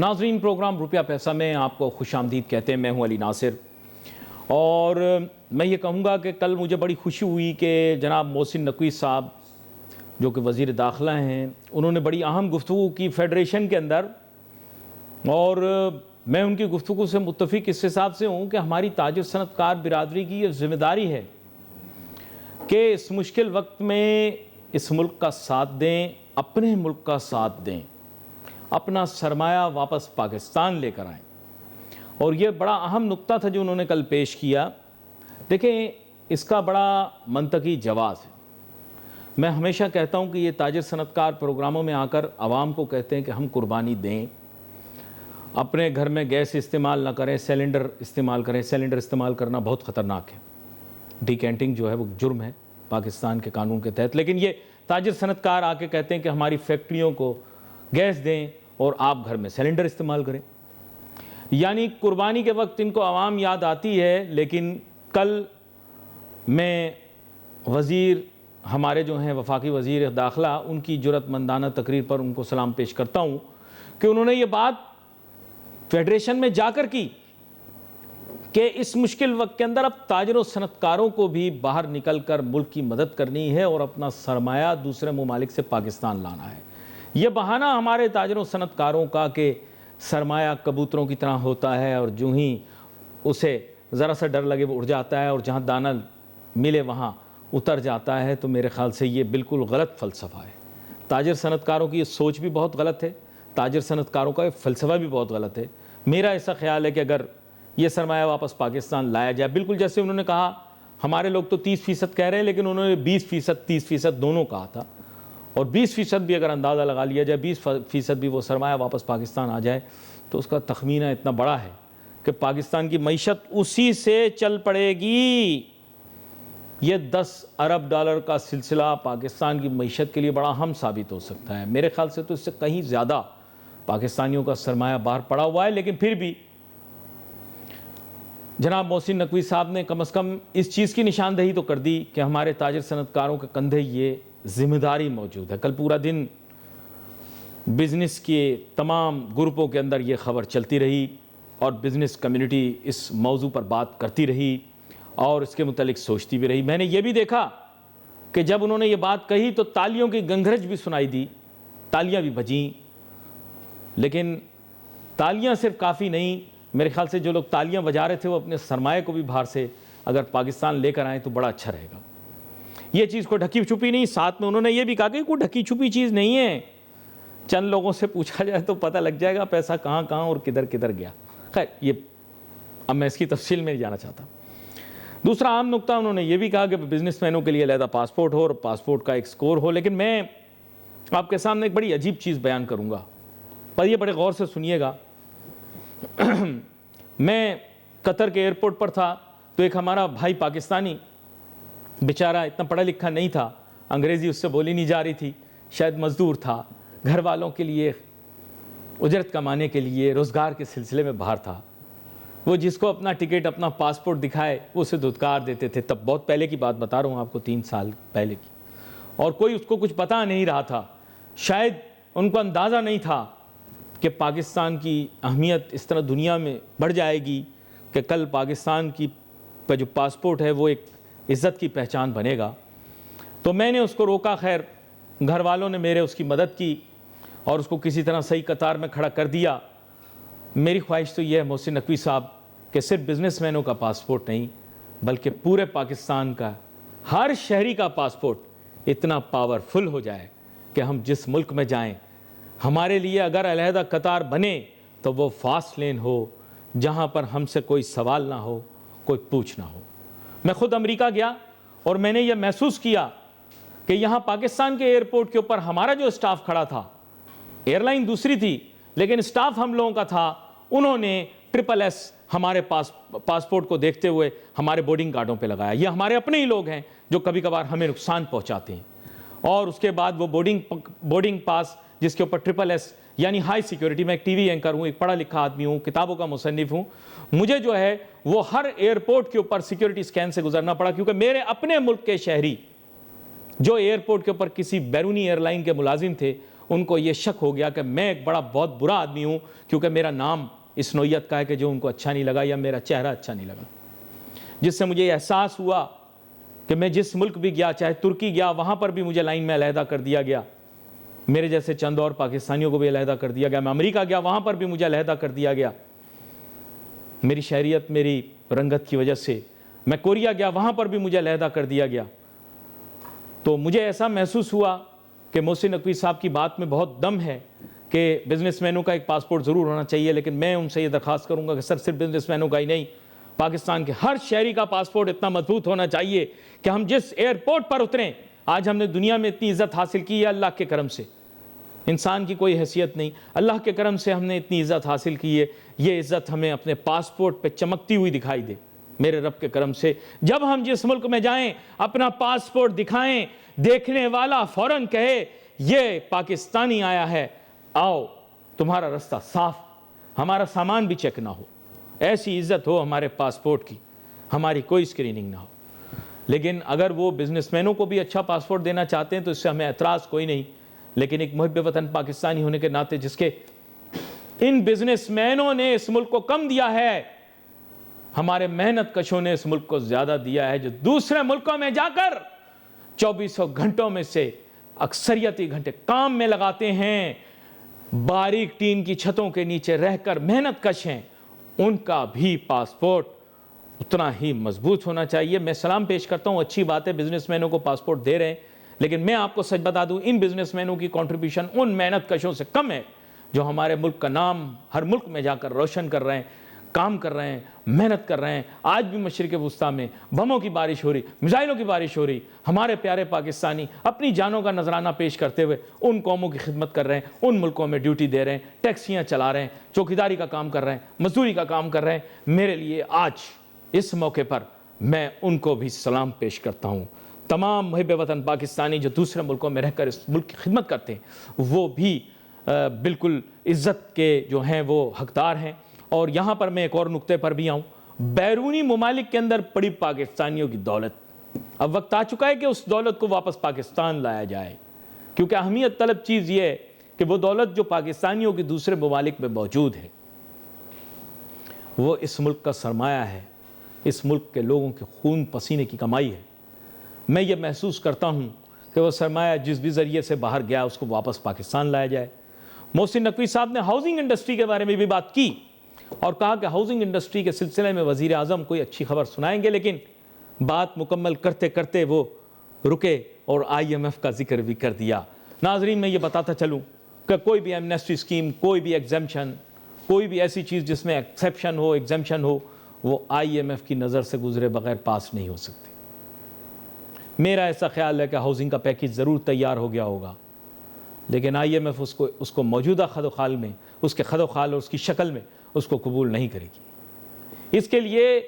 नाज़रीन, प्रोग्राम रुपया पैसा में आपको खुशामदीद कहते हैं। मैं हूं अली नासिर और मैं ये कहूँगा कि कल मुझे बड़ी खुशी हुई कि जनाब मोहसिन नकवी साहब जो कि वज़ीर दाखिला हैं, उन्होंने बड़ी अहम गुफ्तगू की फेडरेशन के अंदर। और मैं उनकी गुफ्तगू से मुत्तफ़िक इस हिसाब से हूँ कि हमारी ताजिर सनतकार बिरादरी की ये ज़िम्मेदारी है कि इस मुश्किल वक्त में इस मुल्क का साथ दें, अपने मुल्क का साथ दें, अपना सरमाया वापस पाकिस्तान लेकर आएँ। और ये बड़ा अहम नुक्ता था जो उन्होंने कल पेश किया। देखें, इसका बड़ा मंतकी जवाब है। मैं हमेशा कहता हूँ कि ये ताजिर सनतकार प्रोग्रामों में आकर आवाम को कहते हैं कि हम कुर्बानी दें, अपने घर में गैस इस्तेमाल ना करें, सिलेंडर इस्तेमाल करें। सिलेंडर इस्तेमाल करना बहुत ख़तरनाक है। डिकेंटिंग जो है वो जुर्म है पाकिस्तान के कानून के तहत। लेकिन ये ताजिर सनतकार आके कहते हैं कि हमारी फैक्ट्रियों को गैस दें और आप घर में सिलेंडर इस्तेमाल करें। यानी कुर्बानी के वक्त इनको आवाम याद आती है। लेकिन कल मैं वज़ीर हमारे जो हैं वफाकी वज़ीर दाखिला, उनकी जुरतमंदाना तकरीर पर उनको सलाम पेश करता हूँ कि उन्होंने ये बात फेडरेशन में जाकर की कि इस मुश्किल वक्त के अंदर अब ताजिरों सनतकारों को भी बाहर निकल कर मुल्क की मदद करनी है और अपना सरमाया दूसरे ममालिक से पाकिस्तान लाना है। यह बहाना हमारे ताजिरों सनतकारों का कि सरमाया कबूतरों की तरह होता है और जो ही उसे ज़रा सा डर लगे वो उड़ जाता है और जहाँ दाना मिले वहाँ उतर जाता है। तो मेरे ख़्याल से ये बिल्कुल गलत फ़लसफ़ा है। ताजिर सनतकारों की ये सोच भी बहुत गलत है, ताजिर सनतकारों का फ़लसफ़ा भी बहुत गलत है। मेरा ऐसा ख़्याल है कि अगर ये सरमाया वापस पाकिस्तान लाया जाए, बिल्कुल जैसे उन्होंने कहा, हमारे लोग तो 30% कह रहे हैं लेकिन उन्होंने 20% 30% दोनों कहा था। और 20% भी अगर अंदाज़ा लगा लिया जाए, 20% भी वो सरमाया वापस पाकिस्तान आ जाए तो उसका तखमीना इतना बड़ा है कि पाकिस्तान की मईशत उसी से चल पड़ेगी। ये 10 अरब डॉलर का सिलसिला पाकिस्तान की मईशत के लिए बड़ा अहम साबित हो सकता है। मेरे ख्याल से तो इससे कहीं ज़्यादा पाकिस्तानियों का सरमाया बाहर पड़ा हुआ है। लेकिन फिर भी जनाब मोहसिन नकवी साहब ने कम से कम इस चीज़ की निशानदही तो कर दी कि हमारे ताजिर सनतकारों के कंधे ये ज़िम्मेदारी मौजूद है। कल पूरा दिन बिज़नेस के तमाम ग्रुपों के अंदर ये ख़बर चलती रही और बिज़नेस कम्युनिटी इस मौजू पर बात करती रही और इसके मुतालिक सोचती भी रही। मैंने ये भी देखा कि जब उन्होंने ये बात कही तो तालियों की गंगरज भी सुनाई दी, तालियां भी बजीं। लेकिन तालियां सिर्फ काफ़ी नहीं, मेरे ख्याल से जो लोग तालियां बजा रहे थे वो अपने सरमाए को भी बाहर से अगर पाकिस्तान लेकर आए तो बड़ा अच्छा रहेगा। ये चीज़ को ढकी छुपी नहीं। साथ में उन्होंने ये भी कहा कि कोई ढकी छुपी चीज़ नहीं है, चंद लोगों से पूछा जाए तो पता लग जाएगा पैसा कहाँ कहाँ और किधर किधर गया। खैर, ये अब मैं इसकी तफसील में नहीं जाना चाहता। दूसरा आम नुक्ता उन्होंने ये भी कहा कि बिजनेसमैनों के लिए अलहदा पासपोर्ट हो और पासपोर्ट का एक स्कोर हो। लेकिन मैं आपके सामने एक बड़ी अजीब चीज़ बयान करूँगा, पर ये बड़े गौर से सुनिएगा। मैं कतर के एयरपोर्ट पर था तो एक हमारा भाई पाकिस्तानी, बेचारा इतना पढ़ा लिखा नहीं था, अंग्रेज़ी उससे बोली नहीं जा रही थी, शायद मज़दूर था, घर वालों के लिए उजरत कमाने के लिए रोज़गार के सिलसिले में बाहर था। वो जिसको अपना टिकट अपना पासपोर्ट दिखाए वो उसे धुतकार देते थे। तब बहुत पहले की बात बता रहा हूँ आपको, 3 साल पहले की। और कोई उसको कुछ पता नहीं रहा था, शायद उनको अंदाज़ा नहीं था कि पाकिस्तान की अहमियत इस तरह दुनिया में बढ़ जाएगी कि कल पाकिस्तान का जो पासपोर्ट है वो एक इज़्ज़त की पहचान बनेगा। तो मैंने उसको रोका। खैर, घर वालों ने मेरे उसकी मदद की और उसको किसी तरह सही कतार में खड़ा कर दिया। मेरी ख्वाहिश तो यह है मोहसिन नकवी साहब कि सिर्फ बिजनेसमैनों का पासपोर्ट नहीं बल्कि पूरे पाकिस्तान का हर शहरी का पासपोर्ट इतना पावरफुल हो जाए कि हम जिस मुल्क में जाएं, हमारे लिए अगर अलहदा कतार बने तो वो फास्ट लेन हो, जहां पर हमसे कोई सवाल ना हो, कोई पूछ ना हो। मैं ख़ुद अमेरिका गया और मैंने ये महसूस किया कि यहाँ पाकिस्तान के एयरपोर्ट के ऊपर हमारा जो स्टाफ खड़ा था, एयरलाइन दूसरी थी लेकिन स्टाफ हम लोगों का था, उन्होंने SSS हमारे पासपोर्ट को देखते हुए हमारे बोर्डिंग कार्डों पे लगाया। ये हमारे अपने ही लोग हैं जो कभी कभार हमें नुकसान पहुंचाते हैं। और उसके बाद वो बोर्डिंग पास जिसके ऊपर SSS यानी हाई सिक्योरिटी, मैं एक टीवी एंकर हूँ, एक पढ़ा लिखा आदमी हूँ, किताबों का मुसन्निफ हूँ, मुझे जो है वो हर एयरपोर्ट के ऊपर सिक्योरिटी स्कैन से गुजरना पड़ा क्योंकि मेरे अपने मुल्क के शहरी जो एयरपोर्ट के ऊपर किसी बैरूनी एयरलाइन के मुलाजिम थे उनको ये शक हो गया कि मैं एक बहुत बुरा आदमी हूँ, क्योंकि मेरा नाम इस नौइयत का है कि जो उनको अच्छा नहीं लगा या मेरा चेहरा अच्छा नहीं लगा। जिससे मुझे एहसास हुआ कि मैं जिस मुल्क भी गया, चाहे तुर्की गया, वहाँ पर भी मुझे लाइन में अलहदा कर दिया गया। मेरे जैसे चंद और पाकिस्तानियों को भी अलहदा कर दिया गया। मैं अमेरिका गया, वहाँ पर भी मुझे अलहदा कर दिया गया मेरी शहरियत, मेरी रंगत की वजह से। मैं कोरिया गया, वहाँ पर भी मुझे अलहदा कर दिया गया। तो मुझे ऐसा महसूस हुआ कि मोहसिन नकवी साहब की बात में बहुत दम है कि बिजनेसमैनों का एक पासपोर्ट ज़रूर होना चाहिए, लेकिन मैं उनसे ये दरख्वास्त करूँगा कि सर सिर्फ बिजनेसमैनों का ही नहीं, पाकिस्तान के हर शहरी का पासपोर्ट इतना मजबूत होना चाहिए कि हम जिस एयरपोर्ट पर उतरें, आज हमने दुनिया में इतनी इज़्ज़त हासिल की है अल्लाह के करम से, इंसान की कोई हैसियत नहीं, अल्लाह के करम से हमने इतनी इज़्ज़त हासिल की है, ये इज़्ज़त हमें अपने पासपोर्ट पे चमकती हुई दिखाई दे मेरे रब के करम से। जब हम जिस मुल्क में जाएं, अपना पासपोर्ट दिखाएं, देखने वाला फ़ौरन कहे ये पाकिस्तानी आया है, आओ तुम्हारा रास्ता साफ, हमारा सामान भी चेक ना हो, ऐसी इज़्ज़त हो हमारे पासपोर्ट की, हमारी कोई स्क्रीनिंग ना हो। लेकिन अगर वो बिजनेसमैनों को भी अच्छा पासपोर्ट देना चाहते हैं तो इससे हमें एतराज़ कोई नहीं, लेकिन एक मुहिब वतन पाकिस्तानी होने के नाते, जिसके इन बिजनेसमैनों ने इस मुल्क को कम दिया है, हमारे मेहनत कशों ने इस मुल्क को ज़्यादा दिया है, जो दूसरे मुल्कों में जाकर 2400 घंटों में से अक्सरियती घंटे काम में लगाते हैं, बारीक टीन की छतों के नीचे रहकर मेहनत कश हैं, उनका भी पासपोर्ट उतना ही मजबूत होना चाहिए। मैं सलाम पेश करता हूँ, अच्छी बात है बिजनेसमैनों को पासपोर्ट दे रहे हैं, लेकिन मैं आपको सच बता दूं, इन बिजनेसमैनों की कंट्रीब्यूशन उन मेहनत कशों से कम है जो हमारे मुल्क का नाम हर मुल्क में जाकर रोशन कर रहे हैं, काम कर रहे हैं, मेहनत कर रहे हैं। आज भी मशरिक़ वुस्ता में बमों की बारिश हो रही, मिसाइलों की बारिश हो रही, हमारे प्यारे पाकिस्तानी अपनी जानों का नजराना पेश करते हुए उन कौमों की खिदमत कर रहे हैं, उन मुल्कों में ड्यूटी दे रहे हैं, टैक्सियाँ चला रहे हैं, चौकीदारी का काम कर रहे हैं, मजदूरी का काम कर रहे हैं। मेरे लिए आज इस मौके पर मैं उनको भी सलाम पेश करता हूँ। तमाम मुहिब वतन पाकिस्तानी जो दूसरे मुल्कों में रहकर इस मुल्क की खिदमत करते हैं, वो भी बिल्कुल इज़्ज़त के जो हैं वो हकदार हैं। और यहाँ पर मैं एक और नुक्ते पर भी आऊँ, बैरूनी ममालिक के अंदर पड़ी पाकिस्तानियों की दौलत, अब वक्त आ चुका है कि उस दौलत को वापस पाकिस्तान लाया जाए, क्योंकि अहमियत तलब चीज़ ये है कि वो दौलत जो पाकिस्तानियों की दूसरे ममालिक में मौजूद है, वो इस मुल्क का सरमाया है, इस मुल्क के लोगों के खून पसीने की कमाई है। मैं ये महसूस करता हूँ कि वो सरमाया जिस भी ज़रिए से बाहर गया उसको वापस पाकिस्तान लाया जाए। मोहसिन नकवी साहब ने हाउसिंग इंडस्ट्री के बारे में भी बात की और कहा कि हाउसिंग इंडस्ट्री के सिलसिले में वज़ीर आज़म कोई अच्छी खबर सुनाएंगे, लेकिन बात मुकम्मल करते करते वो रुके और IMF का जिक्र भी कर दिया। नाजरीन, मैं ये बताता चलूँ कि कोई भी एमनेस्टी स्कीम, कोई भी एग्जेम्पशन, कोई भी ऐसी चीज़ जिसमें एक्सेप्शन हो, एग्जेम्पशन हो, वो IMF की नज़र से गुजरे बगैर पास नहीं हो सकती। मेरा ऐसा ख्याल है कि हाउसिंग का पैकेज ज़रूर तैयार हो गया होगा, लेकिन IMF उसको मौजूदा खदोखाल में, उसके खदोखाल और उसकी शक्ल में उसको कबूल नहीं करेगी। इसके लिए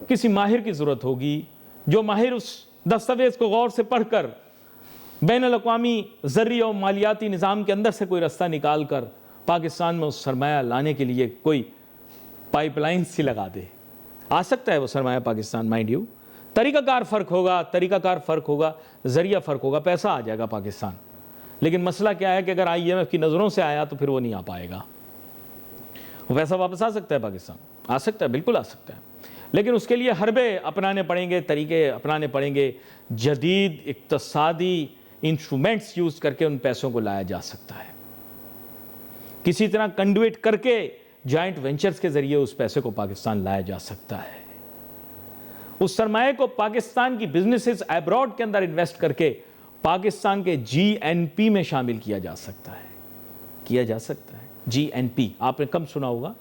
किसी माहिर की ज़रूरत होगी, जो माहिर उस दस्तावेज़ को गौर से पढ़कर बैनुल-अक़वामी ज़र्री और मालियाती निज़ाम के अंदर से कोई रास्ता निकाल कर पाकिस्तान में उस सरमाया लाने के लिए कोई पाइपलाइन सी लगा दे। आ सकता है वो सरमाया पाकिस्तान, माइंड यू, तरीक़ाकार फ़र्क होगा, ज़रिया फ़र्क होगा, पैसा आ जाएगा पाकिस्तान। लेकिन मसला क्या है कि अगर IMF की नज़रों से आया तो फिर वो नहीं आ पाएगा। वो पैसा वापस आ सकता है पाकिस्तान, आ सकता है, बिल्कुल आ सकता है, लेकिन उसके लिए हरबे अपनाने पड़ेंगे, तरीके अपनाने पड़ेंगे। जदीद इक़्तिसादी इंस्ट्रूमेंट्स यूज़ करके उन पैसों को लाया जा सकता है, किसी तरह कंडुइट करके जॉइंट वेंचर्स के ज़रिए उस पैसे को पाकिस्तान लाया जा सकता है। उस सरमाए को पाकिस्तान की बिजनेसेस अब्रॉड के अंदर इन्वेस्ट करके पाकिस्तान के GNP में शामिल किया जा सकता है, GNP आपने कम सुना होगा,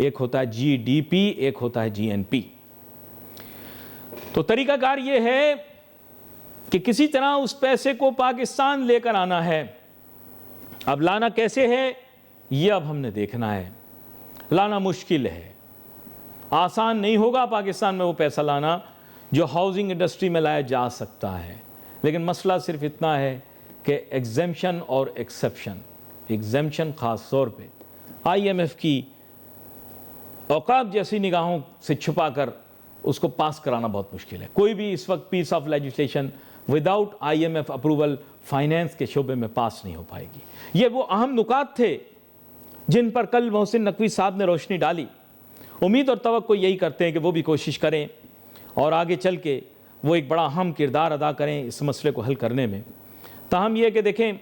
एक होता है GDP, एक होता है GNP। तो तरीकाकार ये है कि किसी तरह उस पैसे को पाकिस्तान लेकर आना है। अब लाना कैसे है ये अब हमने देखना है। लाना मुश्किल है, आसान नहीं होगा पाकिस्तान में वो पैसा लाना जो हाउसिंग इंडस्ट्री में लाया जा सकता है, लेकिन मसला सिर्फ इतना है कि एग्जेम्पशन और एक्सेप्शन, एग्जेम्पशन ख़ास तौर पे IMF की औकात जैसी निगाहों से छुपाकर उसको पास कराना बहुत मुश्किल है। कोई भी इस वक्त piece of legislation without IMF approval finance के शोबे में पास नहीं हो पाएगी। ये वो अहम नुकात थे जिन पर कल मोहसिन नकवी साहब ने रोशनी डाली। उम्मीद और तवक्को यही करते हैं कि वो भी कोशिश करें और आगे चल के वो एक बड़ा अहम किरदार अदा करें इस मसले को हल करने में। ताहम यह कि देखें,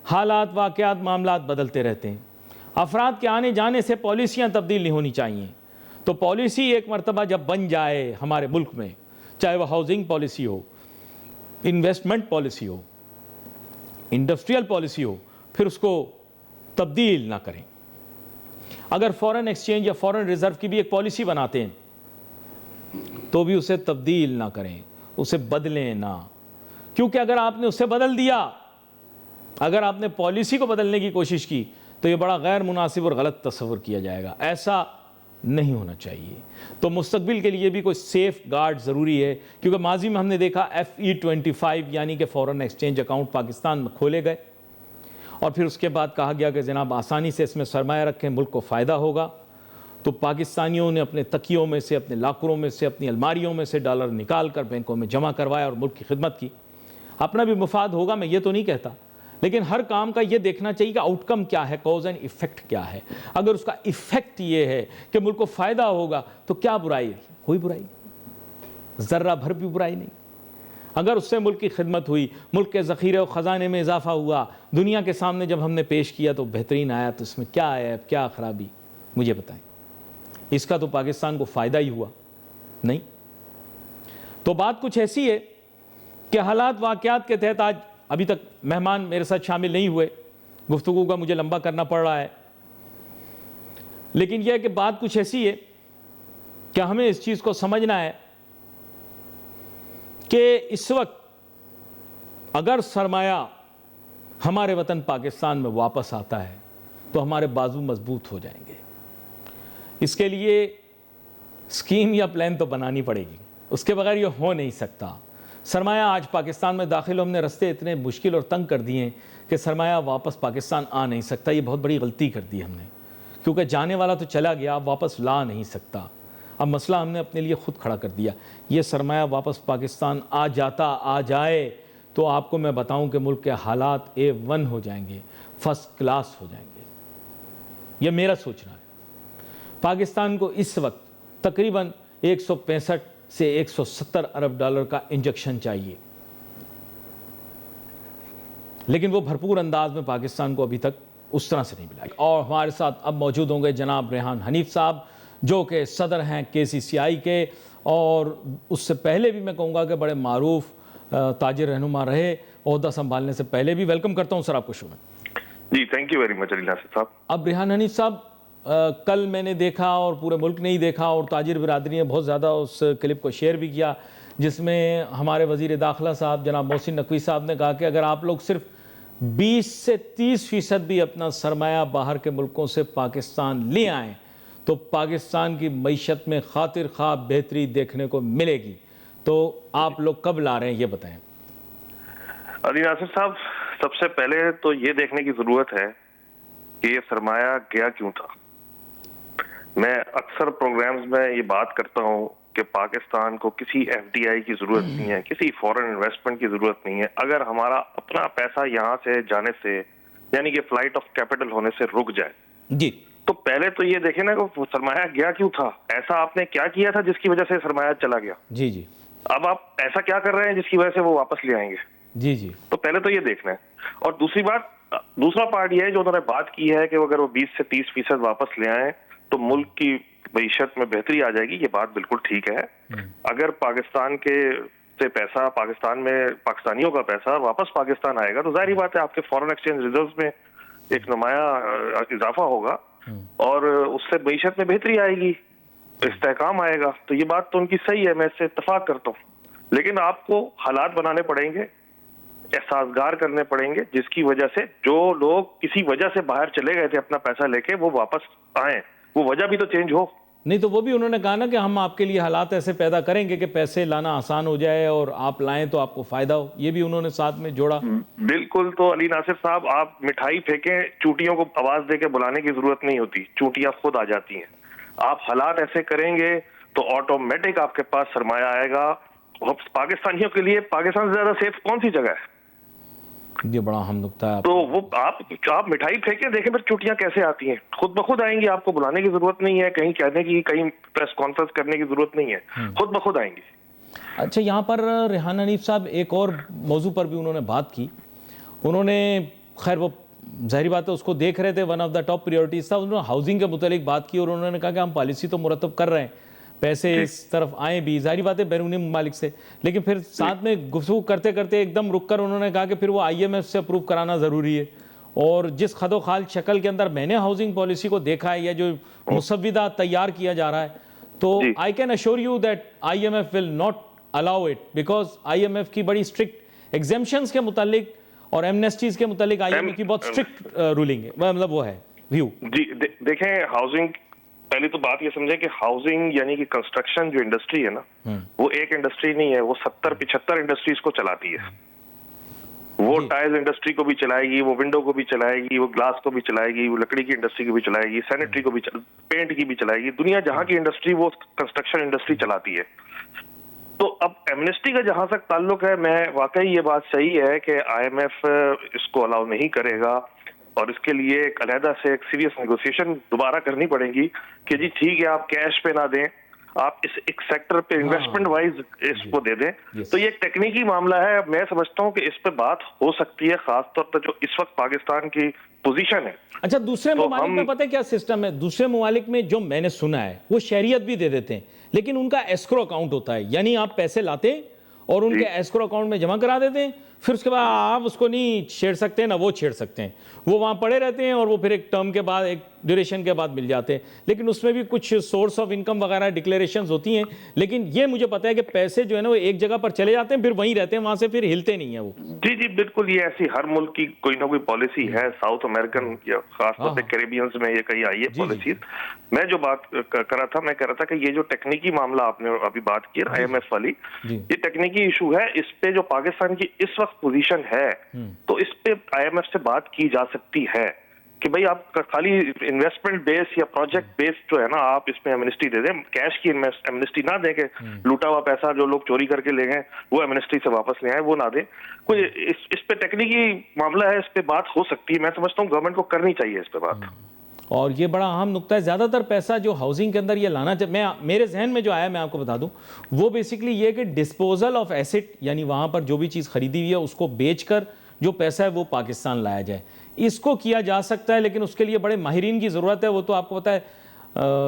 हालात, वाक़यात, मामलात बदलते रहते हैं। अफराद के आने जाने से पॉलिसियाँ तब्दील नहीं होनी चाहिए। तो पॉलिसी एक मरतबा जब बन जाए हमारे मुल्क में, चाहे वह हाउसिंग पॉलिसी हो, इन्वेस्टमेंट पॉलिसी हो, इंडस्ट्रियल पॉलिसी हो, फिर उसको तब्दील ना करें। अगर फॉरेन एक्सचेंज या फॉरेन रिजर्व की भी एक पॉलिसी बनाते हैं तो भी उसे तब्दील ना करें, उसे बदलें ना। क्योंकि अगर आपने उसे बदल दिया, अगर आपने पॉलिसी को बदलने की कोशिश की, तो ये बड़ा गैर मुनासिब और गलत तस्वर किया जाएगा। ऐसा नहीं होना चाहिए। तो मुस्तकबिल के लिए भी कोई सेफ गार्ड ज़रूरी है, क्योंकि माजी में हमने देखा FE25 यानी कि फ़ॉरेन एक्सचेंज अकाउंट पाकिस्तान में खोले गए और फिर उसके बाद कहा गया कि जनाब आसानी से इसमें सरमाया रखें, मुल्क को फ़ायदा होगा। तो पाकिस्तानियों ने अपने तकियों में से, अपने लाकरों में से, अपनी अलमारियों में से डॉलर निकाल कर बैंकों में जमा करवाया और मुल्क की खिदमत की। अपना भी मुफाद होगा, मैं ये तो नहीं कहता, लेकिन हर काम का ये देखना चाहिए कि आउटकम क्या है, कॉज एंड इफ़ेक्ट क्या है। अगर उसका इफ़ेक्ट ये है कि मुल्क को फ़ायदा होगा तो क्या बुराई है? कोई बुराई नहीं, ज़र्रा भर भी बुराई नहीं। अगर उससे मुल्क की खिदमत हुई, मुल्क के ज़ख़ीरे और ख़जाने में इजाफा हुआ, दुनिया के सामने जब हमने पेश किया तो बेहतरीन आया, तो इसमें क्या है, क्या ख़राबी, मुझे बताएं। इसका तो पाकिस्तान को फ़ायदा ही हुआ नहीं। तो बात कुछ ऐसी है कि हालात वाक़यात के तहत आज अभी तक मेहमान मेरे साथ शामिल नहीं हुए, गुफ्तगू का मुझे लंबा करना पड़ रहा है, लेकिन यह है कि बात कुछ ऐसी है कि हमें इस चीज़ को समझना है कि इस वक्त अगर सरमाया हमारे वतन पाकिस्तान में वापस आता है तो हमारे बाजू मजबूत हो जाएंगे। इसके लिए स्कीम या प्लान तो बनानी पड़ेगी, उसके बगैर ये हो नहीं सकता। सरमाया आज पाकिस्तान में दाखिल, हमने रास्ते इतने मुश्किल और तंग कर दिए हैं कि सरमाया वापस पाकिस्तान आ नहीं सकता। ये बहुत बड़ी गलती कर दी हमने, क्योंकि जाने वाला तो चला गया, अब वापस ला नहीं सकता। अब मसला हमने अपने लिए ख़ुद खड़ा कर दिया। ये सरमाया वापस पाकिस्तान आ जाए तो आपको मैं बताऊं कि मुल्क के हालात A1 हो जाएंगे, फर्स्ट क्लास हो जाएंगे। ये मेरा सोचना है। पाकिस्तान को इस वक्त तकरीबन 165 से 170 अरब डॉलर का इंजेक्शन चाहिए, लेकिन वो भरपूर अंदाज में पाकिस्तान को अभी तक उस तरह से नहीं मिला। और हमारे साथ अब मौजूद होंगे जनाब रेहान हनीफ साहब, जो कि सदर हैं KCCI के, और उससे पहले भी मैं कहूँगा कि बड़े मारूफ ताजिर रहनुमा रहे, ओहदा संभालने से पहले भी। वेलकम करता हूँ सर आपको शो में। जी, thank you very much Ali Nasir साहब। अब रेहान हनीफ साहब, कल मैंने देखा और पूरे मुल्क ने ही देखा और ताजिर बिरादरी ने बहुत ज़्यादा उस क्लिप को शेयर भी किया, जिसमें हमारे वज़ीर दाखिला साहब जनाब मोहसिन नकवी साहब ने कहा कि अगर आप लोग सिर्फ 20 से 30% भी अपना सरमाया बाहर के मुल्कों से पाकिस्तान ले आएँ तो पाकिस्तान की मईशत में खातिर खा बेहतरी देखने को मिलेगी। तो आप लोग कब ला रहे हैं, ये बताएं। अली नासिर साहब, सबसे पहले तो ये देखने की ज़रूरत है कि ये सरमाया गया क्यों था। मैं अक्सर प्रोग्राम्स में ये बात करता हूँ कि पाकिस्तान को किसी FDI की ज़रूरत नहीं है, किसी फॉरेन इन्वेस्टमेंट की ज़रूरत नहीं है। अगर हमारा अपना पैसा यहाँ से जाने से, यानी कि फ्लाइट ऑफ कैपिटल होने से रुक जाए जी, तो पहले तो ये देखें ना कि सरमाया गया क्यों था, ऐसा आपने क्या किया था जिसकी वजह से सरमाया चला गया। जी जी। अब आप ऐसा क्या कर रहे हैं जिसकी वजह से वो वापस ले आएंगे। जी जी। तो पहले तो ये देखना है। और दूसरा पार्ट ये है जो उन्होंने बात की है कि अगर वो 20 से 30% वापस ले आए तो मुल्क की मईशत में बेहतरी आ जाएगी। ये बात बिल्कुल ठीक है। अगर पाकिस्तान के से पैसा, पाकिस्तान में पाकिस्तानियों का पैसा वापस पाकिस्तान आएगा तो जाहिर बात है आपके फॉरेन एक्सचेंज रिजर्व में एक नुमाया इजाफा होगा और उससे मईशत में बेहतरी आएगी, इस्तेहकाम आएगा। तो ये बात तो उनकी सही है, मैं इससे इत्तफाक करता हूँ। लेकिन आपको हालात बनाने पड़ेंगे, एहसासगार करने पड़ेंगे, जिसकी वजह से जो लोग किसी वजह से बाहर चले गए थे अपना पैसा लेके, वो वापस आए। वो वजह भी तो चेंज हो। नहीं तो वो भी उन्होंने कहा ना कि हम आपके लिए हालात ऐसे पैदा करेंगे कि पैसे लाना आसान हो जाए और आप लाएं तो आपको फायदा हो। ये भी उन्होंने साथ में जोड़ा। बिल्कुल। तो अली नासिर साहब, आप मिठाई फेंकें, चूटियों को आवाज देके बुलाने की जरूरत नहीं होती, चूटियां खुद आ जाती हैं। आप हालात ऐसे करेंगे तो ऑटोमेटिक आपके पास सरमाया आएगा। और पाकिस्तानियों के लिए पाकिस्तान से ज्यादा सेफ कौन सी जगह है? ये बड़ा अहम नुकता है। तो वो आप मिठाई फेंके देखें, फिर चुटियां कैसे आती हैं, खुद ब खुद आएंगी। आपको बुलाने की जरूरत नहीं है, कहीं कहने की, कहीं प्रेस कॉन्फ्रेंस करने की जरूरत नहीं है, खुद ब खुद आएंगी। अच्छा, यहाँ पर रेहान हनीफ साहब एक और मौजू पर भी उन्होंने बात की। उन्होंने, खैर वो ज़ाहिर बात है उसको देख रहे थे, one of the top priorities था। उन्होंने हाउसिंग के मुतालिक बात की और उन्होंने कहा कि हम पॉलिसी तो मुरतब कर रहे हैं, पैसे इस तरफ आए भी, ज़ाहिर बात है बैरूनी ममालिक से, लेकिन फिर साथ में गुफ्तगू करते करते एकदम रुक कर उन्होंने कहा कि फिर वो IMF से अप्रूव कराना ज़रूरी है। और जिस खदोखाल शक्ल के अंदर मैंने हाउसिंग पॉलिसी को देखा है या जो मुसव्विदा तैयार किया जा रहा है, तो I can assure you that IMF will not allow it, because IMF की बड़ी स्ट्रिक्ट एग्जेम्पशंस के मुतालिक और एमनेस्टीज के मुतालिक IMF की बहुत स्ट्रिक्ट रूलिंग है, मतलब वो है व्यू। जी देखें, हाउसिंग, पहली तो बात ये समझें कि हाउसिंग यानी कि कंस्ट्रक्शन जो इंडस्ट्री है ना, वो एक इंडस्ट्री नहीं है, वो 70-75 इंडस्ट्रीज को चलाती है। वो टाइल्स इंडस्ट्री को भी चलाएगी, वो विंडो को भी चलाएगी, वो ग्लास को भी चलाएगी, वो लकड़ी की इंडस्ट्री को भी चलाएगी, सैनिटरी को भी पेंट की भी चलाएगी। दुनिया जहां की इंडस्ट्री वो कंस्ट्रक्शन इंडस्ट्री चलाती है। तो अब एमनेस्टी का जहां तक ताल्लुक है, मैं वाकई ये बात सही है कि IMF इसको अलाउ नहीं करेगा और इसके लिए एक अलहदा से एक सीरियस नेगोशिएशन दोबारा करनी पड़ेगी कि जी ठीक है, आप कैश पे ना दें, आप इस एक सेक्टर पे इन्वेस्टमेंट वाइज इसको दे दें। तो ये एक टेक्निकी मामला है। मैं समझता हूँ कि इस पे बात हो सकती है, खासतौर पर जो इस वक्त पाकिस्तान की पोजीशन है। अच्छा, दूसरे तो ममालिक में पता है क्या सिस्टम है? दूसरे ममालिक में जो मैंने सुना है वो शहरियत भी दे देते हैं, लेकिन उनका एस्क्रो अकाउंट होता है, यानी आप पैसे लाते हैं और उनके एस्क्रो अकाउंट में जमा करा देते हैं, फिर उसके बाद आप उसको नहीं छेड़ सकते, ना वो छेड़ सकते हैं, वो वहाँ पड़े रहते हैं और वो फिर एक टर्म के बाद, एक ड्यूरेशन के बाद मिल जाते हैं। लेकिन उसमें भी कुछ सोर्स ऑफ इनकम वगैरह डिक्लेरेशंस होती हैं, लेकिन ये मुझे पता है कि पैसे जो है ना वो एक जगह पर चले जाते हैं, फिर वहीं रहते हैं, वहाँ से फिर हिलते नहीं है वो। जी बिल्कुल, ये ऐसी हर मुल्क की कोई ना कोई पॉलिसी है। साउथ अमेरिकन या खासतौर से कैरेबियंस में ये कहीं आई है पॉलिसीज। मैं जो बात कर रहा था, मैं कह रहा था कि ये जो टेक्निकी मामला आपने अभी बात की IMF वाली, ये टेक्निकी इशू है। इस पे जो पाकिस्तान की इस वक्त पोजीशन है, तो इस पे IMF से बात की जा सकती है कि भाई आप खाली इन्वेस्टमेंट बेस या प्रोजेक्ट बेस जो है ना, आप इसमें एमनेस्टी दे दें, कैश की एमनेस्टी ना दें कि लूटा हुआ पैसा जो लोग चोरी करके ले गए वो एमनेस्टी से वापस ले आए, वो ना दें। कोई इस पे टेक्निकी मामला है, इस पे बात हो सकती है। मैं समझता हूँ गवर्नमेंट को करनी चाहिए इस पे बात। और ये बड़ा अहम नुकता है। ज़्यादातर पैसा जो हाउसिंग के अंदर ये लाना चाहिए, मेरे जहन में जो आया मैं आपको बता दूं, वो बेसिकली ये कि डिस्पोजल ऑफ एसेट, यानी वहाँ पर जो भी चीज़ खरीदी हुई है उसको बेचकर जो पैसा है वो पाकिस्तान लाया जाए। इसको किया जा सकता है, लेकिन उसके लिए बड़े माहिरीन की ज़रूरत है। वो तो आपको पता है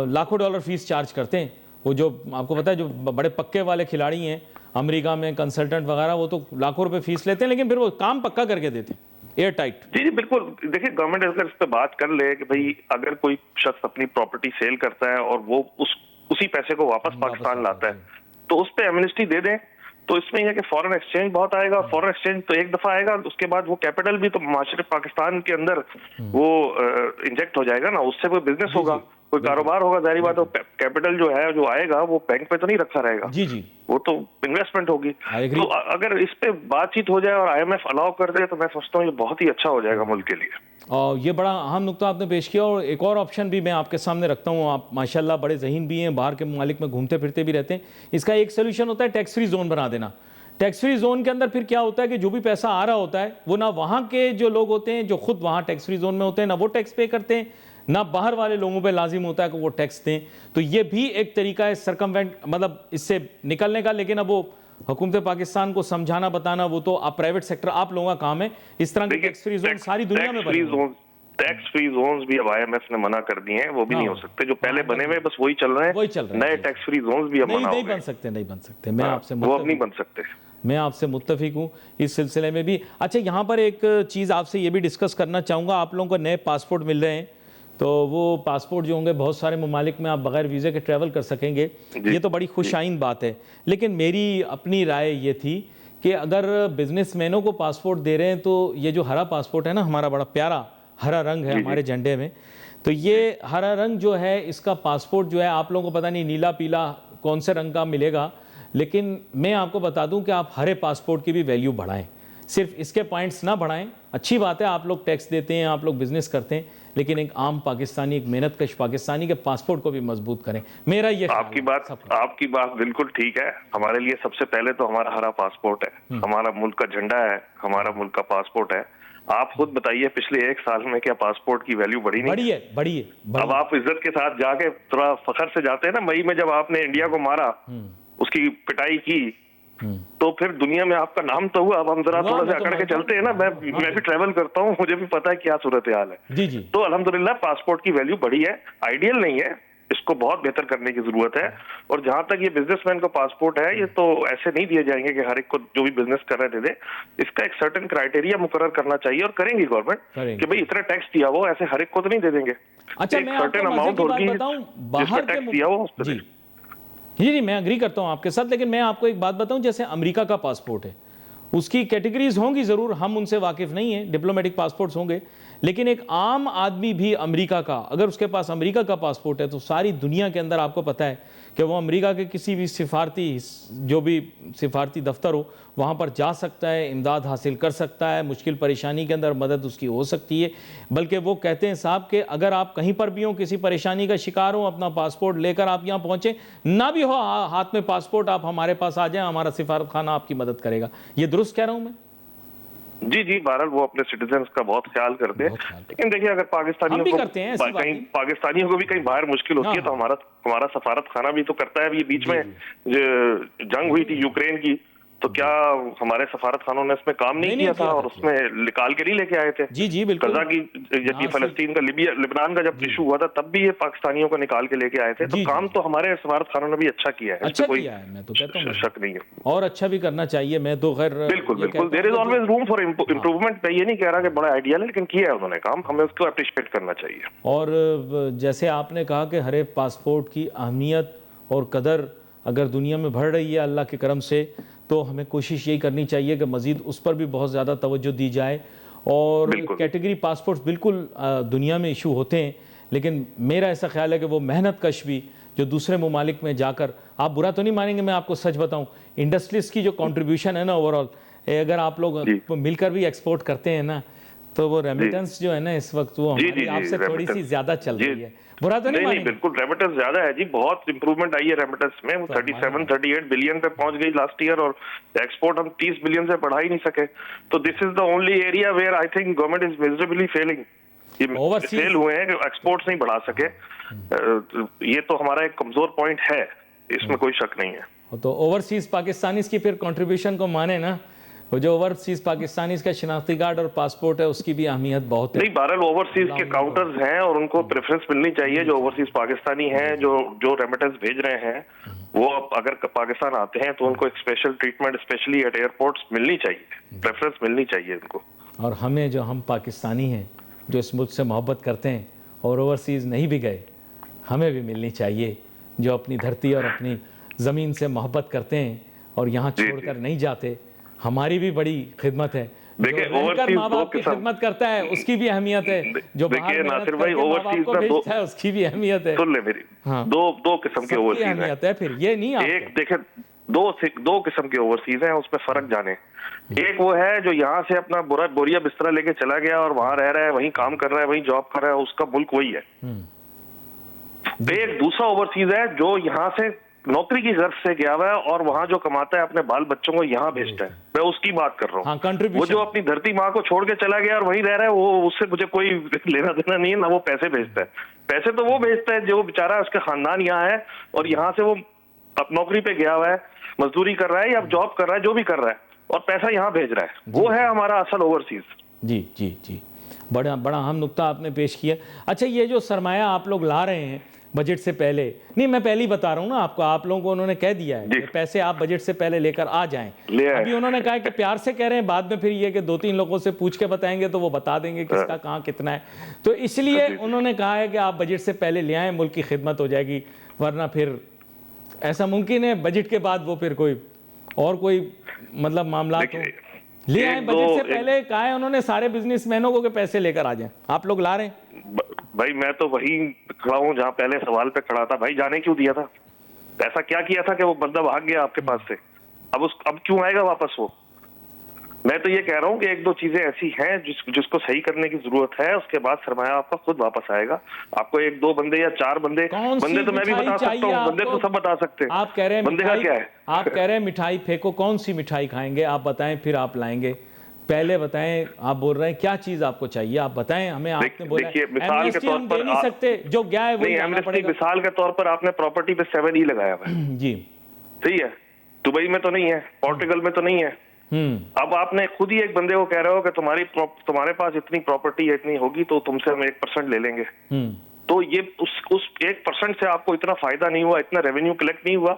लाखों डॉलर फीस चार्ज करते हैं। वो जो आपको पता है जो बड़े पक्के वाले खिलाड़ी हैं अमेरिका में, कंसल्टेंट वगैरह, वो तो लाखों रुपए फीस लेते हैं, लेकिन फिर वो काम पक्का करके देते हैं, एयर टाइट। जी बिल्कुल। देखिए, गवर्नमेंट अगर इस पे बात कर ले कि भाई अगर कोई शख्स अपनी प्रॉपर्टी सेल करता है और वो उसी पैसे को वापस पाकिस्तान लाता है, तो उस पे एमनेस्टी दे दें। तो इसमें यह कि फॉरेन एक्सचेंज बहुत आएगा। फॉरेन एक्सचेंज तो एक दफा आएगा, उसके बाद वो कैपिटल भी तो माशरे पाकिस्तान के अंदर वो इंजेक्ट हो जाएगा ना, उससे कोई बिजनेस होगा, कोई कारोबार होगा। जाहिर बात है कैपिटल जो है जो आएगा वो बैंक पे तो नहीं रखा रहेगा, जी वो तो इन्वेस्टमेंट होगी। तो अगर इस पे बातचीत हो जाए और IMF अलाउ कर दे, तो मैं सोचता हूँ ये बहुत ही अच्छा हो जाएगा मुल्क के लिए। और ये बड़ा अहम नुकता आपने पेश किया। और एक और ऑप्शन भी मैं आपके सामने रखता हूँ। आप माशाल्लाह बड़े ज़हीन भी हैं, बाहर के ममालिक में घूमते फिरते भी रहते हैं। इसका एक सोल्यूशन होता है टैक्स फ्री जोन बना देना। टैक्स फ्री जोन के अंदर फिर क्या होता है कि जो भी पैसा आ रहा होता है वो ना वहाँ के जो लोग होते हैं जो खुद वहाँ टैक्स फ्री जोन में होते हैं, ना वो टैक्स पे करते हैं, ना बाहर वाले लोगों पे लाजिम होता है कि वो टैक्स दें। तो ये भी एक तरीका है सरकमवेंट, मतलब इससे निकलने का। लेकिन अब वो हुकूमत पाकिस्तान को समझाना बताना, वो तो आप प्राइवेट सेक्टर, आप लोगों का काम है। इस तरह के टैक्स फ्री जोन सारी दुनिया में बने हैं। टैक्स फ्री जोन्स भी अब IMF ने मना कर दिए हैं, वो भी नहीं हो सकते। जो पहले बने हुए बस वही चल रहे हैं, नए टैक्स फ्री जोन्स भी अब मना हो गए। नहीं बन सकते। मैं आपसे वो अब नहीं बन सकते। मैं आपसे मुत्तफिक हूँ इस सिलसिले में भी। अच्छा, यहाँ पर एक चीज़ आपसे ये भी डिस्कस करना चाहूँगा। आप लोगों को नए पासपोर्ट मिल रहे हैं, तो वो पासपोर्ट जो होंगे बहुत सारे ममालिक में आप बगैर वीज़े के ट्रैवल कर सकेंगे। ये तो बड़ी खुशाइन बात है। लेकिन मेरी अपनी राय ये थी कि अगर बिजनेसमैनों को पासपोर्ट दे रहे हैं, तो ये जो हरा पासपोर्ट है ना, हमारा बड़ा प्यारा हरा रंग है हमारे झंडे में, तो ये हरा रंग जो है, इसका पासपोर्ट जो है, आप लोगों को पता नहीं नीला पीला कौन से रंग का मिलेगा, लेकिन मैं आपको बता दूं कि आप हरे पासपोर्ट की भी वैल्यू बढ़ाएं। सिर्फ इसके पॉइंट्स ना बढ़ाएं। अच्छी बात है, आप लोग टैक्स देते हैं, आप लोग बिजनेस करते हैं, लेकिन एक आम पाकिस्तानी, एक मेहनतकश पाकिस्तानी के पासपोर्ट को भी मजबूत करें। मेरा ये आपकी बात बिल्कुल ठीक है। हमारे लिए सबसे पहले तो हमारा हरा पासपोर्ट है, हमारा मुल्क का झंडा है, हमारा मुल्क का पासपोर्ट है। आप खुद बताइए पिछले 1 साल में क्या पासपोर्ट की वैल्यू बढ़ी नहीं? बढ़ी है। अब आप इज्जत के साथ जाके थोड़ा फखर से जाते हैं ना। मई में जब आपने इंडिया को मारा, उसकी पिटाई की, तो फिर दुनिया में आपका नाम तो हुआ। अब हम जरा थोड़ा सा अकड़ के चलते हैं ना। मैं भी ट्रैवल करता हूँ, मुझे भी पता है क्या सूरत हाल है। जी। तो अल्हम्दुलिल्लाह पासपोर्ट की वैल्यू बढ़ी है। आइडियल नहीं है, इसको बहुत बेहतर करने की जरूरत है। और जहां तक ये बिजनेसमैन का पासपोर्ट है, ये तो ऐसे नहीं दिए जाएंगे कि हर एक को जो भी बिजनेस कर रहे दे। इसका एक सर्टेन क्राइटेरिया मुकर्रर करना चाहिए, और करेंगी गवर्नमेंट कि भाई इतना टैक्स दिया वो, ऐसे हर एक को तो नहीं दे देंगे। अच्छा, एक मैं आपको सर्टेन मजे अमाउंट की बात होगी बताऊं, जिसका बाहर टैक्स के दिया वो, उस पर जी, मैं एग्री करता हूं आपके साथ, लेकिन मैं आपको एक बात बताऊं, जैसे अमेरिका का पासपोर्ट है, उसकी कैटेगरीज होंगी जरूर, हम उनसे वाकिफ नहीं है, डिप्लोमेटिक पासपोर्ट्स होंगे, लेकिन एक आम आदमी भी अमेरिका का, अगर उसके पास अमेरिका का पासपोर्ट है, तो सारी दुनिया के अंदर आपको पता है कि वो अमेरिका के किसी भी जो भी सिफारती दफ्तर हो, वहाँ पर जा सकता है, इमदाद हासिल कर सकता है, मुश्किल परेशानी के अंदर मदद उसकी हो सकती है। बल्कि वो कहते हैं साहब कि अगर आप कहीं पर भी हो, किसी परेशानी का शिकार हो, अपना पासपोर्ट लेकर आप यहाँ पहुँचे, ना भी हो हाथ में पासपोर्ट, आप हमारे पास आ जाएं, हमारा सिफारत खाना आपकी मदद करेगा। ये दुरुस्त कह रहा हूँ मैं? जी, बहरहाल वो अपने सिटीजन्स का बहुत ख्याल करते हैं। लेकिन देखिए, अगर पाकिस्तानियों को भी कहीं बाहर मुश्किल होती है, तो हमारा सफारत खाना भी तो करता है। अभी बीच में जो जंग हुई थी यूक्रेन की, तो क्या हमारे सफारत खानों ने इसमें काम नहीं किया था, और उसमें निकाल के नहीं लेके आए थे? जी बिल्कुल। कजा की, ये फलस्तीन का, लिबनान का जब इशू हुआ था, तब भी ये पाकिस्तानियों को निकाल के लेके आए थे। तो काम तो हमारे सफारत खानों ने भी अच्छा किया है, अच्छा किया है, मैं तो कहता हूँ, शक नहीं है, और अच्छा भी करना चाहिए। मैं तो खैर बिल्कुल there is always room for improvement. मैं ये नहीं कह रहा कि बड़ा आइडियल है, लेकिन किया है उन्होंने काम, हमें उसको अप्रिशिएट करना चाहिए। और जैसे आपने कहा कि हर एक पासपोर्ट की अहमियत और कदर अगर दुनिया में बढ़ रही है अल्लाह के करम से, तो हमें कोशिश यही करनी चाहिए कि मज़ीद उस पर भी बहुत ज़्यादा तवज्जो दी जाए। और कैटेगरी पासपोर्ट्स बिल्कुल दुनिया में इशू होते हैं, लेकिन मेरा ऐसा ख्याल है कि वो मेहनत कश भी जो दूसरे ममालिक में जाकर, आप बुरा तो नहीं मानेंगे मैं आपको सच बताऊं, इंडस्ट्रीज़ की जो कंट्रीब्यूशन है ना ओवरऑल, अगर आप लोग मिलकर भी एक्सपोर्ट करते हैं ना, तो वो रेमिटेंस जो है ना इस वक्त वो हमारी आपसे थोड़ी सी ज़्यादा चल रही है। बुरा तो नहीं, बिल्कुल रेमिटेंस ज्यादा है जी, बहुत इंप्रूवमेंट आई है रेमिटेंस में। वो 37-38 बिलियन पे पहुंच गई लास्ट ईयर, और एक्सपोर्ट हम 30 बिलियन से बढ़ा ही नहीं सके। तो this is the only area where I think government is miserably failing. ये फेल हुए हैं कि एक्सपोर्ट्स नहीं बढ़ा सके। ये तो हमारा एक कमजोर पॉइंट है, इसमें कोई शक नहीं है। तो ओवरसीज पाकिस्तानी की फिर कंट्रीब्यूशन को माने ना, वो जो ओवरसीज पाकिस्तानी का शिनाख्ती कार्ड और पासपोर्ट है, उसकी भी अहमियत बहुत है। नहीं, बहरहाल ओवरसीज के काउंटर्स हैं, और उनको प्रेफरेंस मिलनी चाहिए। जो ओवरसीज पाकिस्तानी हैं, जो रेमिटेंस भेज रहे हैं, वो अगर पाकिस्तान आते हैं तो उनको एक special treatment, specially at airports, मिलनी चाहिए, प्रेफरेंस मिलनी चाहिए उनको। और हमें, जो हम पाकिस्तानी हैं, जो इस मुल्क से मोहब्बत करते हैं और ओवरसीज़ नहीं भी गए, हमें भी मिलनी चाहिए। जो अपनी धरती और अपनी ज़मीन से मोहब्बत करते हैं और यहाँ छोड़कर नहीं जाते, हमारी भी बड़ी खिदमत है। देखिए, माँ बाप की खिदमत करता है, उसकी भी अहमियत है। जो बाहर नासिर भाई, ओवरसीज को भेजता है, उसकी भी अहमियत है। सुन ले मेरी, दो किस्म के ओवरसीज अहमियत है। फिर ये नहीं, एक देखे, दो किस्म के ओवरसीज हैं, उसमें फर्क जाने। एक वो है जो यहाँ से अपना बोरिया बिस्तरा लेके चला गया और वहां रह रहा है, वहीं काम कर रहा है, वहीं जॉब कर रहा है, उसका मुल्क वही है। एक दूसरा ओवरसीज है जो यहाँ से नौकरी की गर्ज से गया हुआ है और वहां जो कमाता है अपने बाल बच्चों को यहाँ भेजता है। मैं उसकी बात कर रहा हूँ। वो जो अपनी धरती माँ को छोड़ के चला गया और वहीं रह रहा है, वो उससे मुझे कोई लेना देना नहीं है, ना वो पैसे भेजता है। पैसे तो वो भेजता है जो बेचारा, उसके खानदान यहाँ है और यहाँ से वो अब नौकरी पे गया हुआ है, मजदूरी कर रहा है या जॉब कर रहा है, जो भी कर रहा है, और पैसा यहाँ भेज रहा है। वो है हमारा असल ओवरसीज। जी जी जी, बड़ा अहम नुक्ता आपने पेश किया। अच्छा, ये जो सरमाया आप लोग ला रहे हैं बजट से पहले, नहीं मैं पहले ही बता रहा हूँ ना आपको, आप लोगों को उन्होंने कह दिया है कि पैसे आप बजट से पहले लेकर आ जाएं। अभी उन्होंने कहा कि प्यार से कह रहे हैं, बाद में फिर ये कि 2-3 लोगों से पूछ के बताएंगे तो वो बता देंगे किसका कहाँ कितना है। तो इसलिए उन्होंने कहा है कि आप बजट से पहले ले आएँ, मुल्क की खिदमत हो जाएगी, वरना फिर ऐसा मुमकिन है बजट के बाद वो फिर कोई मतलब मामला तो ले आए। बजट से पहले कहा है उन्होंने सारे बिजनेसमैनों को कि पैसे लेकर आ जाएं, आप लोग ला रहे हैं। भाई मैं तो वही खड़ा हूँ जहाँ पहले सवाल पे खड़ा था। भाई जाने क्यों दिया था? ऐसा क्या किया था कि वो बंदा भाग गया आपके पास से? अब क्यों आएगा वापस वो? मैं तो ये कह रहा हूँ कि एक दो चीजें ऐसी हैं जिसको सही करने की जरूरत है, उसके बाद सरमाया आपका खुद वापस आएगा। आपको एक दो बंदे या चार बंदे तो मैं भी बता सकता हूँ, बंदे तो सब बता सकते हैं। आप कह रहे हैं बंदे का क्या है? आप कह रहे हैं मिठाई फेंको, कौन सी मिठाई खाएंगे आप बताएं, फिर आप लाएंगे। पहले बताएं, आप बोल रहे हैं क्या चीज आपको चाहिए, आप बताएं हमें। आपने बोला मिसाल के तौर पर नहीं सकते, जो गया है वही जाना पड़ेगा। मिसाल के तौर पर आपने प्रॉपर्टी पे 7E लगाया हुआ है जी, सही है, दुबई में तो नहीं है, पोर्टुगल में तो नहीं है। अब आपने खुद ही एक बंदे को कह रहे हो कि तुम्हारे पास इतनी प्रॉपर्टी है, इतनी होगी तो तुमसे हम 1% ले लेंगे। तो ये उस 1% से आपको इतना फायदा नहीं हुआ, इतना रेवेन्यू कलेक्ट नहीं हुआ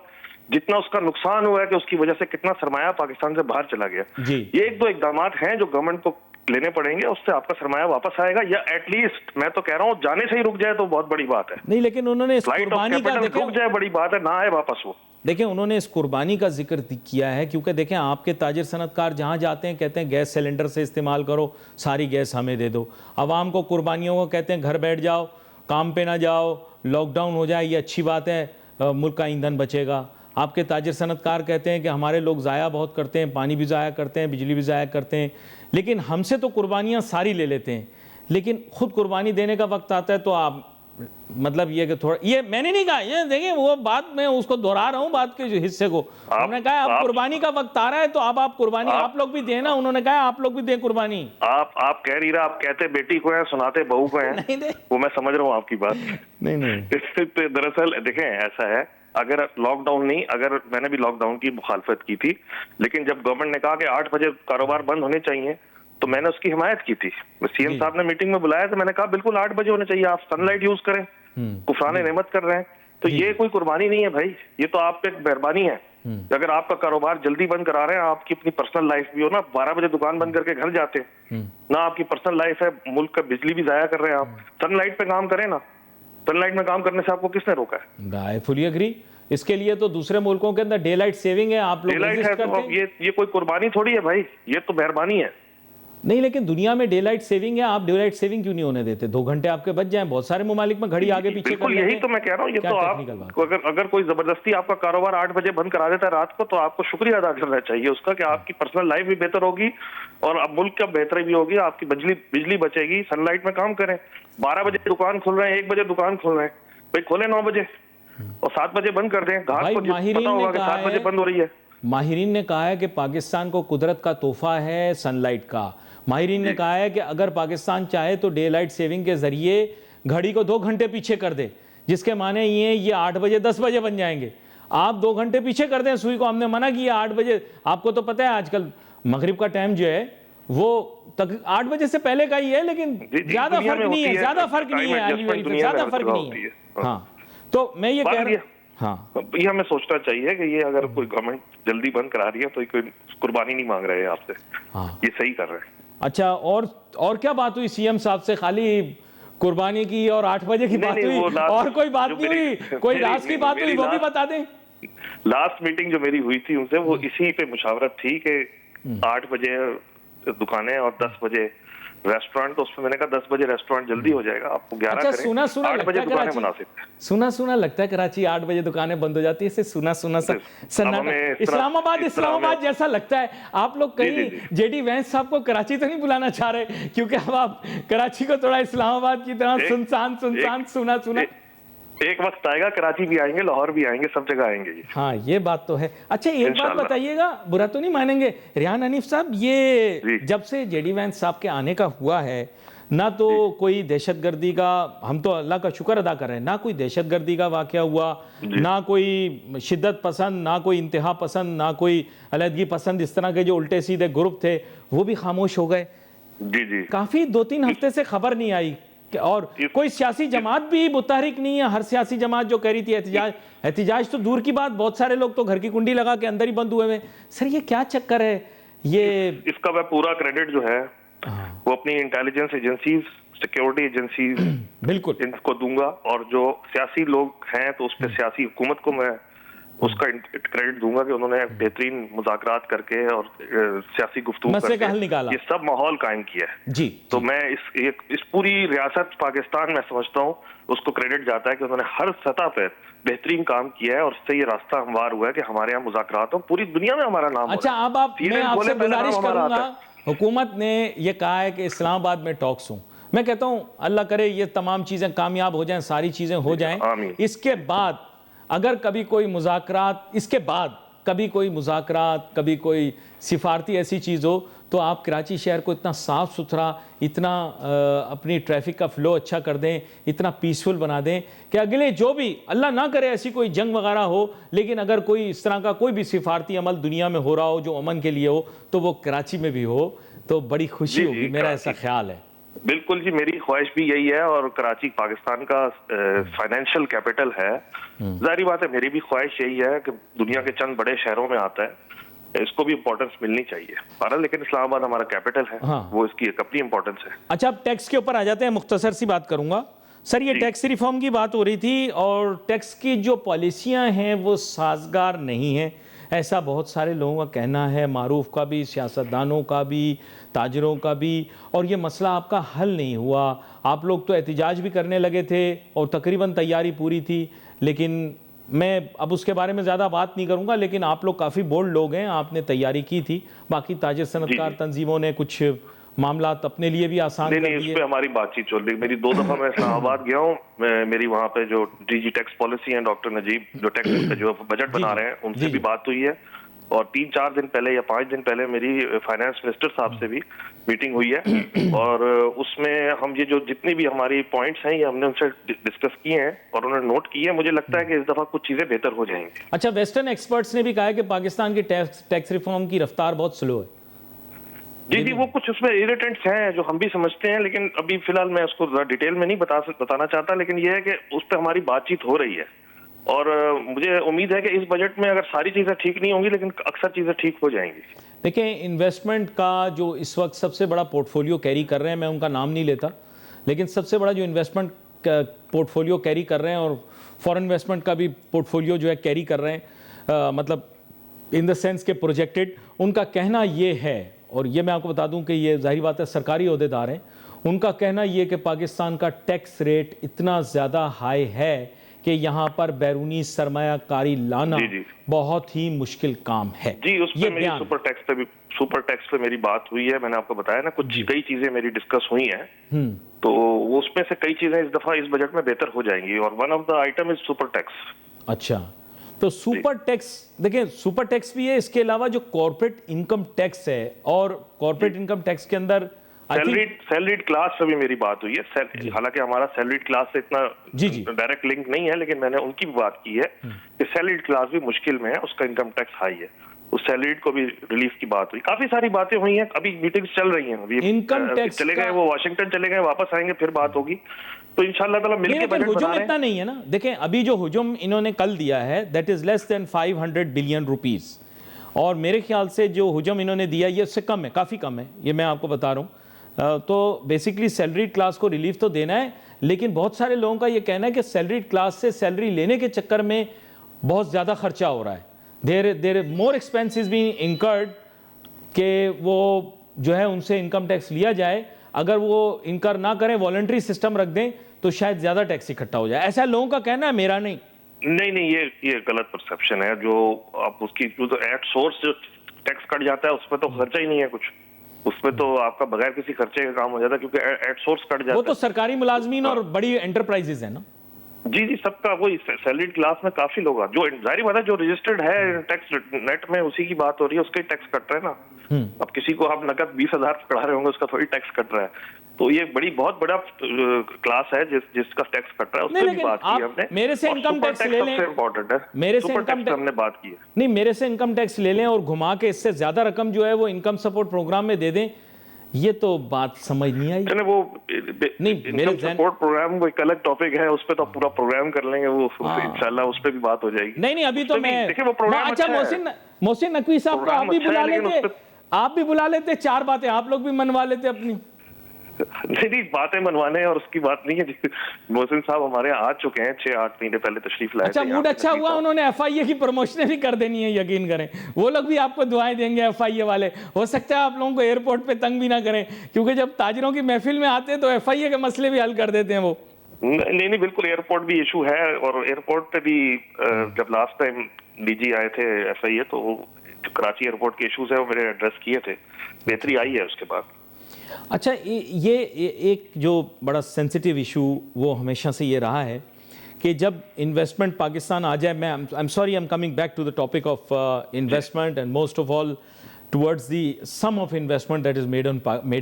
जितना उसका नुकसान हुआ है कि उसकी वजह से कितना सरमाया पाकिस्तान से बाहर चला गया। ये एक दो इकदाम हैं जो गवर्नमेंट को लेने पड़ेंगे, उससे आपका सरमाया वापस आएगा, या एटलीस्ट मैं तो कह रहा हूँ जाने से ही रुक जाए तो बहुत बड़ी बात है। नहीं, लेकिन उन्होंने कुर्बानी का रुक जाए बड़ी बात है, ना आए वापस वो। देखिए, उन्होंने इस कुर्बानी का जिक्र किया है क्योंकि देखें आपके ताजिर सनतकार जहाँ जाते हैं कहते हैं गैस सिलेंडर से इस्तेमाल करो, सारी गैस हमें दे दो। अवाम को कुर्बानियों को कहते हैं घर बैठ जाओ, काम पे ना जाओ, लॉकडाउन हो जाए, ये अच्छी बात है, मुल्क का ईंधन बचेगा। आपके ताजिर सनतकार कहते हैं कि हमारे लोग ज़ाया बहुत करते हैं, पानी भी ज़ाया करते हैं, बिजली भी ज़ाया करते हैं, लेकिन हमसे तो कुर्बानियाँ सारी ले लेते हैं, लेकिन खुद कुर्बानी देने का वक्त आता है तो आप मतलब ये कि थोड़ा, ये मैंने नहीं कहा, ये देखिए वो बात मैं उसको दोहरा रहा हूँ बात के हिस्से को। उन्होंने कहा अब कुर्बानी का वक्त आ रहा है तो अब आप कुर्बानी आप लोग भी देना, उन्होंने कहा आप लोग भी दें कुर्बानी। आप कह रही रहा, आप कहते बेटी को है, सुनाते बहू को है। वो मैं समझ रहा हूँ आपकी बात। नहीं दरअसल देखें ऐसा है, अगर लॉकडाउन नहीं, अगर मैंने भी लॉकडाउन की मुखालफत की थी, लेकिन जब गवर्नमेंट ने कहा कि 8 बजे कारोबार बंद होने चाहिए तो मैंने उसकी हिमायत की थी। सीएम साहब ने मीटिंग में बुलाया तो मैंने कहा बिल्कुल 8 बजे होने चाहिए, आप सनलाइट यूज करें, कुफराने नेमत कर रहे हैं। तो ये कोई कुर्बानी नहीं है भाई, ये तो आप पे एक मेहरबानी है। अगर आपका कारोबार जल्दी बंद करा रहे हैं, आपकी अपनी पर्सनल लाइफ भी हो ना, 12 बजे दुकान बंद करके घर जाते ना, आपकी पर्सनल लाइफ है, मुल्क का बिजली भी जाया कर रहे हैं आप, सनलाइट पे काम करें ना। सनलाइट में काम करने से आपको किसने रोका है? I fully agree. इसके लिए तो दूसरे मुल्कों के अंदर डे लाइट सेविंग है, आप लोग डे लाइट है तो ये कोई कुर्बानी थोड़ी है भाई, ये तो मेहरबानी है। नहीं, लेकिन दुनिया में डे लाइट सेविंग है, आप डे लाइट सेविंग क्यों नहीं होने देते? 2 घंटे आपके बच जाएं, बहुत सारे ममालिक में घड़ी आगे पीछे कर यही तो मैं कह रहा हूँ। ये तो आप अगर कोई जबरदस्ती आपका कारोबार 8 बजे बंद करा देता है रात को, तो आपको शुक्रिया अदा करना चाहिए उसका कि आपकी पर्सनल लाइफ भी बेहतर होगी और अब मुल्क का बेहतरी भी होगी, आपकी बिजली बचेगी, सनलाइट में काम करें। 12 बजे दुकान खोल रहे हैं, 1 बजे दुकान खोल रहे हैं, भाई खोले 9 बजे और 7 बजे बंद कर दें। घास को पता होगा कि 7 बजे बंद हो रही है। माहिरीन ने कहा है कि पाकिस्तान को कुदरत का तोहफा है सनलाइट का। माहिरीन ने कहा है कि अगर पाकिस्तान चाहे तो डे लाइट सेविंग के जरिए घड़ी को 2 घंटे पीछे कर दे, जिसके माने ये 8 बजे 10 बजे बन जाएंगे। आप 2 घंटे पीछे कर दें सुई को, हमने मना किया 8 बजे। आपको तो पता है आजकल मगरिब का टाइम जो है वो तक 8 बजे से पहले का ही है, लेकिन ज्यादा फर्क नहीं है, ज्यादा फर्क नहीं है, ज्यादा फर्क नहीं है। हाँ, तो मैं ये कह रहा हूँ, हाँ, ये हमें सोचना चाहिए कि ये अगर कोई गवर्नमेंट जल्दी बंद करा रही है तो कोई कुर्बानी नहीं मांग रहे हैं आपसे। हाँ, ये सही कर रहे हैं। अच्छा, और क्या बात हुई सीएम साहब से? खाली कुर्बानी की और 8 बजे की बात हुई, और कोई बात नहीं हुई? कोई राज की बात हुई वो भी बता दें। लास्ट मीटिंग जो मेरी हुई थी उनसे, वो इसी पे मुशावरत थी कि 8 बजे दुकानें और 10 बजे रेस्टोरेंट। तो उसमें मैंने कहा 10 बजे रेस्टोरेंट जल्दी हो जाएगा, आपको 11 करें, 8 बजे दुकानें बना सकते हैं। सुना लगता है कराची 8 बजे दुकानें बंद हो जाती है, इसे सुना इस्लामाबाद जैसा लगता है। आप लोग कहीं जेडी वैंस साहब को कराची तो नहीं बुलाना चाह रहे, क्योंकि अब आप कराची को थोड़ा इस्लामाबाद की तरह सुनसान सुना। एक वक्त आएगा कराची भी आएंगे, लाहौर भी आएंगे, सब जगह आएंगे। हाँ, ये बात तो है। अच्छा, एक बात बताइएगा, बुरा तो नहीं मानेंगे रियान हनीफ साहब, ये जब से जेडी वैंस साहब के आने का हुआ है ना, तो कोई दहशतगर्दी का, हम तो अल्लाह का शुक्र अदा कर रहे हैं, ना कोई दहशतगर्दी का वाकया हुआ, ना कोई शिद्दत पसंद, ना कोई इंतहा पसंद, ना कोई अलहदगी पसंद, इस तरह के जो उल्टे सीधे ग्रुप थे वो भी खामोश हो गए। जी। काफी 2-3 हफ्ते से खबर नहीं आई, और कोई सियासी जमात भी मुतहरिक नहीं है। हर सियासी जमात जो कह रही थी एहतिजाज तो दूर की बात, बहुत सारे लोग तो घर की कुंडी लगा के अंदर ही बंद हुए हैं। सर, ये क्या चक्कर है? ये इसका मैं पूरा क्रेडिट जो है वो अपनी इंटेलिजेंस एजेंसीज, सिक्योरिटी एजेंसीज बिल्कुल इनको दूंगा, और जो सियासी लोग हैं तो उस पर सियासी हुकूमत को मैं उसका क्रेडिट दूंगा कि उन्होंने बेहतरीन मुज़ाकरात करके और सियासी गुफ्तगू मसले का हल करके निकाला। ये सब माहौल कायम किया है। जी, तो मैं इस पूरी रियासत पाकिस्तान में समझता हूँ उसको क्रेडिट जाता है कि उन्होंने हर सतह पर बेहतरीन काम किया है और उससे ये रास्ता हमवार हुआ है कि हमारे यहाँ मुज़ाकरात हो, पूरी दुनिया में हमारा नाम हो अच्छा, रहा है। अब आप मैं CNN आपसे खोले, पहले नाम गुजारिश हमारा आता करूंगा, है। हुकूमत ने ये कहा है कि इस्लामाबाद में टॉक्स हों। मैं कहता हूं अल्लाह करे ये तमाम चीज़ें कामयाब हो जाएं, सारी चीज़ें हो जाएं। आमीन। इसके बाद अगर कभी कोई मुज़ाकरात, इसके बाद कभी कोई मुज़ाकरात, कभी कोई सिफारती ऐसी चीज़ हो, तो आप कराची शहर को इतना साफ़ सुथरा, इतना अपनी ट्रैफिक का फ़्लो अच्छा कर दें, इतना पीसफुल बना दें कि अगले जो भी, अल्लाह ना करे ऐसी कोई जंग वगैरह हो, लेकिन अगर कोई इस तरह का कोई भी सिफारती अमल दुनिया में हो रहा हो जो अमन के लिए हो, तो वो कराची में भी हो, तो बड़ी खुशी होगी, मेरा ऐसा ख्याल है। बिल्कुल जी, मेरी ख्वाहिश भी यही है और कराची पाकिस्तान का फाइनेंशियल कैपिटल है। जाहिर बात है मेरी भी ख्वाहिश यही है कि दुनिया के चंद बड़े शहरों में आता है, इसको भी इम्पोर्टेंस मिलनी चाहिए। भारत, लेकिन इस्लामाबाद हमारा कैपिटल है। हाँ। वो इसकी एक अपनी इम्पोर्टेंस है। अच्छा, अब टैक्स के ऊपर आ जाते हैं, मुख्तसर सी बात करूंगा सर। ये टैक्स रिफॉर्म की बात हो रही थी और टैक्स की जो पॉलिसियां हैं वो साजगार नहीं है, ऐसा बहुत सारे लोगों का कहना है, मारूफ का भी, सियासतदानों का भी, ताजरों का भी, और ये मसला आपका हल नहीं हुआ। आप लोग तो एहतजाज भी करने लगे थे और तकरीबन तैयारी पूरी थी, लेकिन मैं अब उसके बारे में ज़्यादा बात नहीं करूंगा, लेकिन आप लोग काफ़ी बोल्ड लोग हैं, आपने तैयारी की थी। बाकी ताजिर सनतकार तंजीमों ने कुछ मामला अपने लिए भी आसान कर दिए। इस पे हमारी बातचीत चल रही। मेरी 2 दफा मैं इस्लामाबाद गया हूँ। मेरी वहाँ पे जो डीजी टैक्स पॉलिसी है, डॉक्टर नजीब जो टैक्स जो बजट बना रहे हैं, उनसे भी बात हुई है और 3-4 दिन पहले या 5 दिन पहले मेरी फाइनेंस मिनिस्टर साहब से भी मीटिंग हुई है और उसमें हम ये जो जितनी भी हमारी पॉइंट्स हैं ये हमने उनसे डिस्कस किए हैं और उन्होंने नोट किए हैं। मुझे लगता है कि इस दफा कुछ चीजें बेहतर हो जाएंगी। अच्छा, वेस्टर्न एक्सपर्ट्स ने भी कहा है कि पाकिस्तान की टैक्स रिफॉर्म की रफ्तार बहुत स्लो है। जी, वो कुछ उसमें इरिटेंट्स हैं जो हम भी समझते हैं, लेकिन अभी फिलहाल मैं उसको डिटेल में नहीं बताना चाहता, लेकिन ये है कि उस पर हमारी बातचीत हो रही है और मुझे उम्मीद है कि इस बजट में अगर सारी चीजें ठीक नहीं होंगी, लेकिन अक्सर चीजें ठीक हो जाएंगी। देखिए, इन्वेस्टमेंट का जो इस वक्त सबसे बड़ा पोर्टफोलियो कैरी कर रहे हैं, मैं उनका नाम नहीं लेता, लेकिन सबसे बड़ा जो इन्वेस्टमेंट पोर्टफोलियो कैरी कर रहे हैं और फॉरेन इन्वेस्टमेंट का भी पोर्टफोलियो जो है कैरी कर रहे हैं, मतलब इन द सेंस के प्रोजेक्टेड, उनका कहना ये है, और ये मैं आपको बता दूं कि ये जाहिर बात है सरकारी ओहदेदार हैं, उनका कहना ये कि पाकिस्तान का टैक्स रेट इतना ज़्यादा हाई है कि यहाँ पर बैरूनी सरमायाकारी लाना बहुत ही मुश्किल काम है। जी, उस पर मेरी सुपर टैक्स पे मेरी बात हुई है। मैंने आपको बताया ना, कुछ कई चीजें मेरी डिस्कस हुई हैं, तो उसमें से कई चीजें इस दफा इस बजट में बेहतर हो जाएंगी और one of the item is super tax. अच्छा, तो सुपर टैक्स, देखिए सुपर टैक्स भी है, इसके अलावा जो कॉर्पोरेट इनकम टैक्स है, और कॉर्पोरेट इनकम टैक्स के अंदर सैलरीड क्लास से भी मेरी बात हुई है। हालांकि हमारा सैलरीड क्लास से इतना डायरेक्ट लिंक नहीं है, लेकिन मैंने उनकी भी बात की है कि सैलरीड क्लास भी मुश्किल में है, उसका इनकम टैक्स हाई है, उस सैलरीड को भी रिलीफ की बात हुई। काफी सारी बातें हुई हैं, अभी मीटिंग्स चल रही हैं। अभी इनकम टैक्स चले गए, वो वाशिंगटन चले गए, वापस आएंगे, फिर बात होगी, तो इंशाल्लाह ताला मिलके बजट बना रहे हैं। इतना नहीं है ना, देखें अभी जो हुजूम इन्होंने कल दिया है that is less than 500 billion rupees, और मेरे ख्याल से जो हुजूम इन्होंने दिया ये उससे कम है, काफ़ी कम है, ये मैं आपको बता रहा हूँ। तो बेसिकली सैलरीड क्लास को रिलीफ तो देना है, लेकिन बहुत सारे लोगों का ये कहना है कि सैलरीड क्लास से सैलरी लेने के चक्कर में बहुत ज़्यादा खर्चा हो रहा है, देर मोर एक्सपेंसेस भी इंकर्ड, कि वो जो है उनसे इनकम टैक्स लिया जाए, अगर वो इनकर ना करें, वॉलंटरी सिस्टम रख दें, तो शायद ज़्यादा टैक्स इकट्ठा हो जाए। ऐसा लोगों का कहना है, मेरा नहीं। ये गलत परसेप्शन है। जो आप उसकी जो एट सोर्स जो टैक्स कट जाता है उसमें तो खर्चा ही नहीं है कुछ, उसमें तो आपका बगैर किसी खर्चे का काम हो जाता है, क्योंकि एट सोर्स कट जाता है। वो तो सरकारी मुलाजमीन और बड़ी एंटरप्राइजेज है ना। जी, सबका वही सैलरीड क्लास में काफी लोग जो जाहिर बात है जो रजिस्टर्ड है टैक्स नेट में, उसी की बात हो रही है, उसका ही टैक्स कट रहा है ना। अब किसी को आप नकद 20,000 पढ़ा रहे होंगे, उसका थोड़ी टैक्स कट रहा है, तो ये बहुत बड़ा क्लास है जिसका टैक्स कट रहा है, उससे भी बात की हमने। मेरे से इनकम टैक्स ले लें, इम्पोर्टेंट है, मेरे से इनकम टैक्स हमने बात की है। नहीं, मेरे से इनकम टैक्स ले लें और घुमा के इससे ज्यादा रकम जो है वो इनकम सपोर्ट प्रोग्राम में दे दें, ये तो बात समझ नहीं आई। वो नहीं, मेरे सपोर्ट प्रोग्राम वो एक अलग टॉपिक है, उस पे तो पूरा प्रोग्राम कर लेंगे, वो इंशाल्लाह उस पे भी बात हो जाएगी। नहीं, अभी तो मैं अच्छा, मोहसिन नकवी साहब को आप भी बुला लेते, 4 बातें आप लोग भी मनवा लेते अपनी। नहीं, बातें मनवाने और उसकी बात नहीं है। मोहसिन साहब हमारे यहाँ आ चुके हैं, 6-8 महीने पहले तशरीफ लाए अच्छा, थे। मूड अच्छा हुआ, उन्होंने एफआईए की प्रमोशन भी कर देनी है, यकीन करें। वो लोग भी आपको दुआएं देंगे, एफआईए वाले। हो सकता है आप लोगों को एयरपोर्ट पे तंग भी ना करें, क्योंकि जब ताजिरों की महफिल में आते हैं तो एफआईए के मसले भी हल कर देते हैं वो। नहीं, बिल्कुल एयरपोर्ट भी इशू है, और एयरपोर्ट पे भी जब लास्ट टाइम डीजी आए थे एफआईए, तो जो कराची एयरपोर्ट के इश्यूज है वो मेरे एड्रेस किए थे, बेहतरी आई है उसके बाद। अच्छा, ये एक जो बड़ा सेंसिटिव इशू वो हमेशा से ये रहा है कि जब इन्वेस्टमेंट पाकिस्तान आ जाए, मैं I am sorry, I am coming back to the topic of investment and most of all towards the some of investment that is made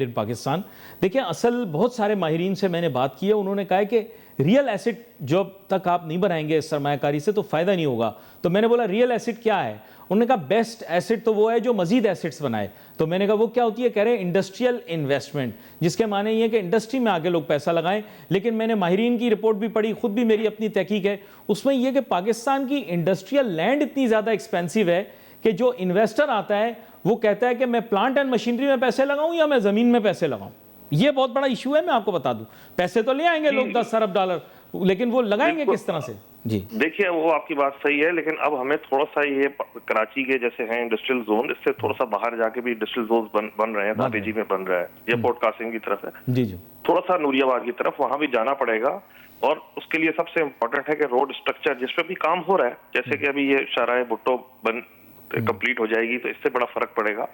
in Pakistan. देखिए, असल बहुत सारे माहिरीन से मैंने बात की है, उन्होंने कहा है कि रियल एसिड जब तक आप नहीं बनाएंगे सरमायाकारी से तो फ़ायदा नहीं होगा। तो मैंने बोला रियल एसिड क्या है? उन्होंने कहा बेस्ट एसिड तो वो है जो मजीद एसिड्स बनाए। तो मैंने कहा वो क्या होती है? कह रहे हैं इंडस्ट्रियल इन्वेस्टमेंट, जिसके माने ये है कि इंडस्ट्री में आगे लोग पैसा लगाएं। लेकिन मैंने माहिरीन की रिपोर्ट भी पढ़ी, खुद भी मेरी अपनी तहकीक है, उसमें यह कि पाकिस्तान की इंडस्ट्रियल लैंड इतनी ज़्यादा एक्सपेंसिव है कि जो इन्वेस्टर आता है वो कहता है कि मैं प्लांट एंड मशीनरी में पैसे लगाऊं या मैं ज़मीन में पैसे लगाऊं। ये बहुत बड़ा इशू है, मैं आपको बता दूं। पैसे तो ले आएंगे लोग 10 अरब डॉलर, लेकिन वो लगाएंगे किस तरह से? जी देखिए, वो आपकी बात सही है, लेकिन अब हमें थोड़ा सा ये कराची के जैसे हैं इंडस्ट्रियल जोन, इससे थोड़ा सा बाहर जाके भी इंडस्ट्रियल जोन बन रहे हैं। धाबेजी में बन रहा है, ये पोर्ट कासिम की तरफ है, जी जी, थोड़ा सा नूरियाबाद की तरफ, वहां भी जाना पड़ेगा। और उसके लिए सबसे इम्पोर्टेंट है कि रोड स्ट्रक्चर जिस पे भी काम हो रहा है, जैसे कि अभी ये शाहराह भुट्टो बन कंप्लीट हो जाएगी तो इससे बड़ा फर्क पड़ेगा।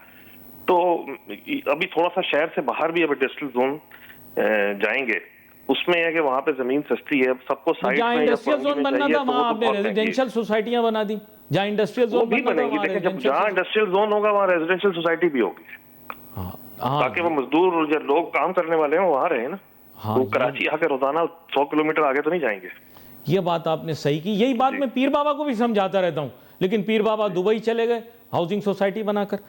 तो अभी थोड़ा सा शहर से बाहर भी अब इंडस्ट्रियल जोन जाएंगे, उसमें है कि वहां पे जमीन सस्ती है, सबको साइड में इंडस्ट्रियल जोन बनना था वहां आपने रेजिडेंशियल सोसाइटियां बना दी। जहाँ इंडस्ट्रियल जोन भी बनेगी, लेकिन जब जहाँ इंडस्ट्रियल जोन होगा वहाँ रेजिडेंशियल सोसाइटी भी होगी, ताकि वो मजदूर जो लोग काम करने वाले हैं वहां रहे ना। वो कराची आके रोजाना 100 किलोमीटर आगे तो नहीं जाएंगे। ये बात आपने सही की, यही बात मैं पीर बाबा को भी समझाता रहता हूँ, लेकिन पीर बाबा दुबई चले गए हाउसिंग सोसाइटी बनाकर।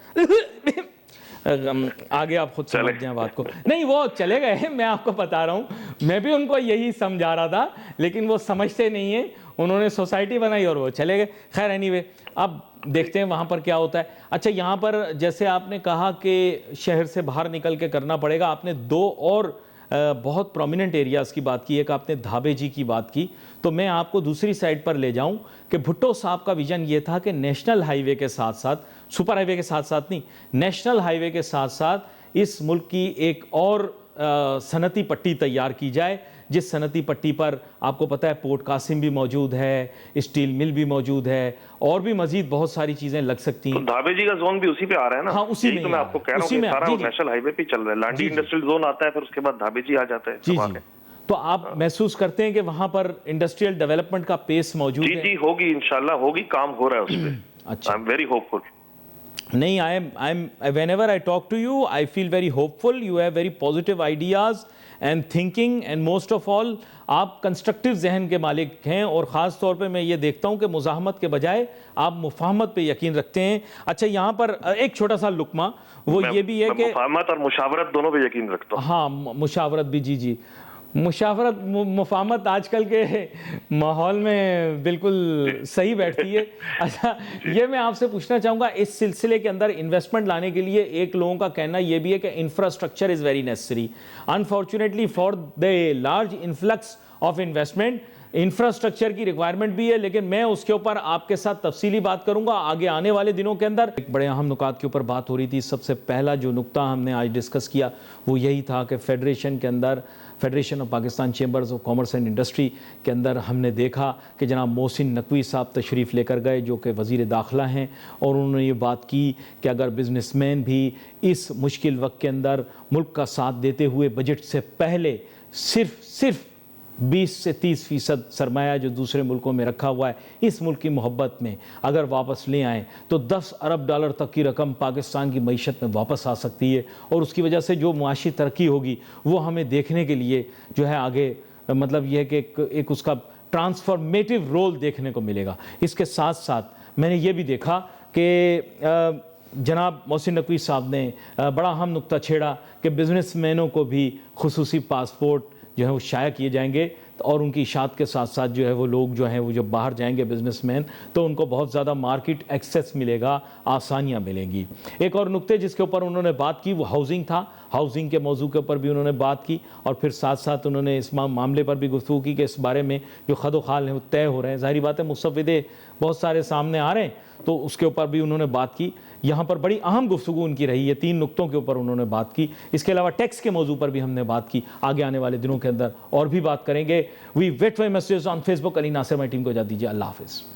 आगे आप खुद समझ जाएं बात को। नहीं, वो चले गए, मैं आपको बता रहा हूँ, मैं भी उनको यही समझा रहा था, लेकिन वो समझते नहीं है। उन्होंने सोसाइटी बनाई और वो चले गए। खैर एनीवे, अब देखते हैं वहाँ पर क्या होता है। अच्छा, यहाँ पर जैसे आपने कहा कि शहर से बाहर निकल के करना पड़ेगा, आपने दो और बहुत प्रोमिनेंट एरियाज़ की बात की, एक आपने धाबेजी की बात की, तो मैं आपको दूसरी साइड पर ले जाऊं कि भुट्टो साहब का विजन ये था कि नेशनल हाईवे के साथ साथ, सुपर हाईवे के साथ साथ नहीं, नेशनल हाईवे के साथ साथ इस मुल्क की एक और सनती पट्टी तैयार की जाए, जिस सनती पट्टी पर आपको पता है पोर्ट कासिम भी मौजूद है, स्टील मिल भी मौजूद है, और भी मजीद बहुत सारी चीजें लग सकती हैं। तो धाबेजी का जोन भी उसी पे आ रहा है ना? हाँ, उसी में तो मैं आपको कह रहा हूँ कि सारा नेशनल हाईवे पे चल रहा है। लांडी इंडस्ट्रियल जोन आता है, फिर उसके बाद धाबेजी आ जाता है। जी जी, तो आप महसूस करते हैं कि वहां पर इंडस्ट्रियल डेवलपमेंट का पेस मौजूद है? जी, होगी, इंशाल्लाह होगी, काम हो रहा है उस पर। अच्छा, आई एम वेरी होपफुल। नहीं, I am whenever I talk to you, I feel very hopeful. You have very positive ideas and thinking, and most of all, आप कंस्ट्रक्टिव जहन के मालिक हैं, और ख़ास तौर पे मैं ये देखता हूँ कि मुज़ाहमत के बजाय आप मुफाहमत पे यकीन रखते हैं। अच्छा, यहाँ पर एक छोटा सा लुकमा वो ये भी है कि मुफाहमत और मुशावरत दोनों पे यकीन रखता हूँ। हाँ, मुशावरत भी, जी जी, मुशावरत मुफाहमत आजकल के माहौल में बिल्कुल सही बैठती है। अच्छा, ये मैं आपसे पूछना चाहूँगा, इस सिलसिले के अंदर इन्वेस्टमेंट लाने के लिए एक लोगों का कहना ये भी है कि infrastructure is very necessary. Unfortunately for the large influx of investment, infrastructure की रिक्वायरमेंट भी है, लेकिन मैं उसके ऊपर आपके साथ तफसीली बात करूंगा आगे आने वाले दिनों के अंदर। एक बड़े अहम नुकात के ऊपर बात हो रही थी। सबसे पहला जो नुक्ता हमने आज डिस्कस किया वो यही था कि फेडरेशन के अंदर, federation of Pakistan chambers of commerce and industry के अंदर हमने देखा कि जनाब मोहसिन नकवी साहब तशरीफ़ लेकर गए, जो कि वज़ीर दाखिला हैं, और उन्होंने ये बात की कि अगर बिजनेसमैन भी इस मुश्किल वक्त के अंदर मुल्क का साथ देते हुए बजट से पहले सिर्फ 20 से 30% सरमाया जो दूसरे मुल्कों में रखा हुआ है, इस मुल्क की मोहब्बत में अगर वापस ले आएँ तो 10 अरब डॉलर तक की रकम पाकिस्तान की मईशत में वापस आ सकती है, और उसकी वजह से जो मुआशी तरक्की होगी वो हमें देखने के लिए जो है आगे, मतलब यह है कि एक उसका ट्रांसफॉर्मेटिव रोल देखने को मिलेगा। इसके साथ साथ मैंने ये भी देखा कि जनाब मोहसिन नकवी साहब ने बड़ा अहम नुक्ता छेड़ा कि बिजनेसमैनों को भी खुसूसी पासपोर्ट जो है वो शाया किए जाएंगे, और उनकी इशात के साथ साथ जो है वो लोग जो हैं वो जब बाहर जाएंगे बिजनेसमैन, तो उनको बहुत ज़्यादा मार्केट एक्सेस मिलेगा, आसानियाँ मिलेंगी। एक और नुक्ते जिसके ऊपर उन्होंने बात की वो हाउसिंग था। हाउसिंग के मौजू के ऊपर भी उन्होंने बात की और फिर साथ साथ उन्होंने इस मामले पर भी गुफ्तगू की कि इस बारे में जो खदोखाल है वो तय हो रहे हैं। ज़ाहिर बात है मुसव्विदे बहुत सारे सामने आ रहे हैं, तो उसके ऊपर भी उन्होंने बात की। यहाँ पर बड़ी अहम गुफ्तगू उनकी रही है, 3 नुक्तों के ऊपर उन्होंने बात की। इसके अलावा टैक्स के मौजू पर भी हमने बात की। आगे आने वाले दिनों के अंदर और भी बात करेंगे। We wait for messages on Facebook. Ali Nasir, my team को इजाज़त दीजिए। अल्लाह हाफिज़।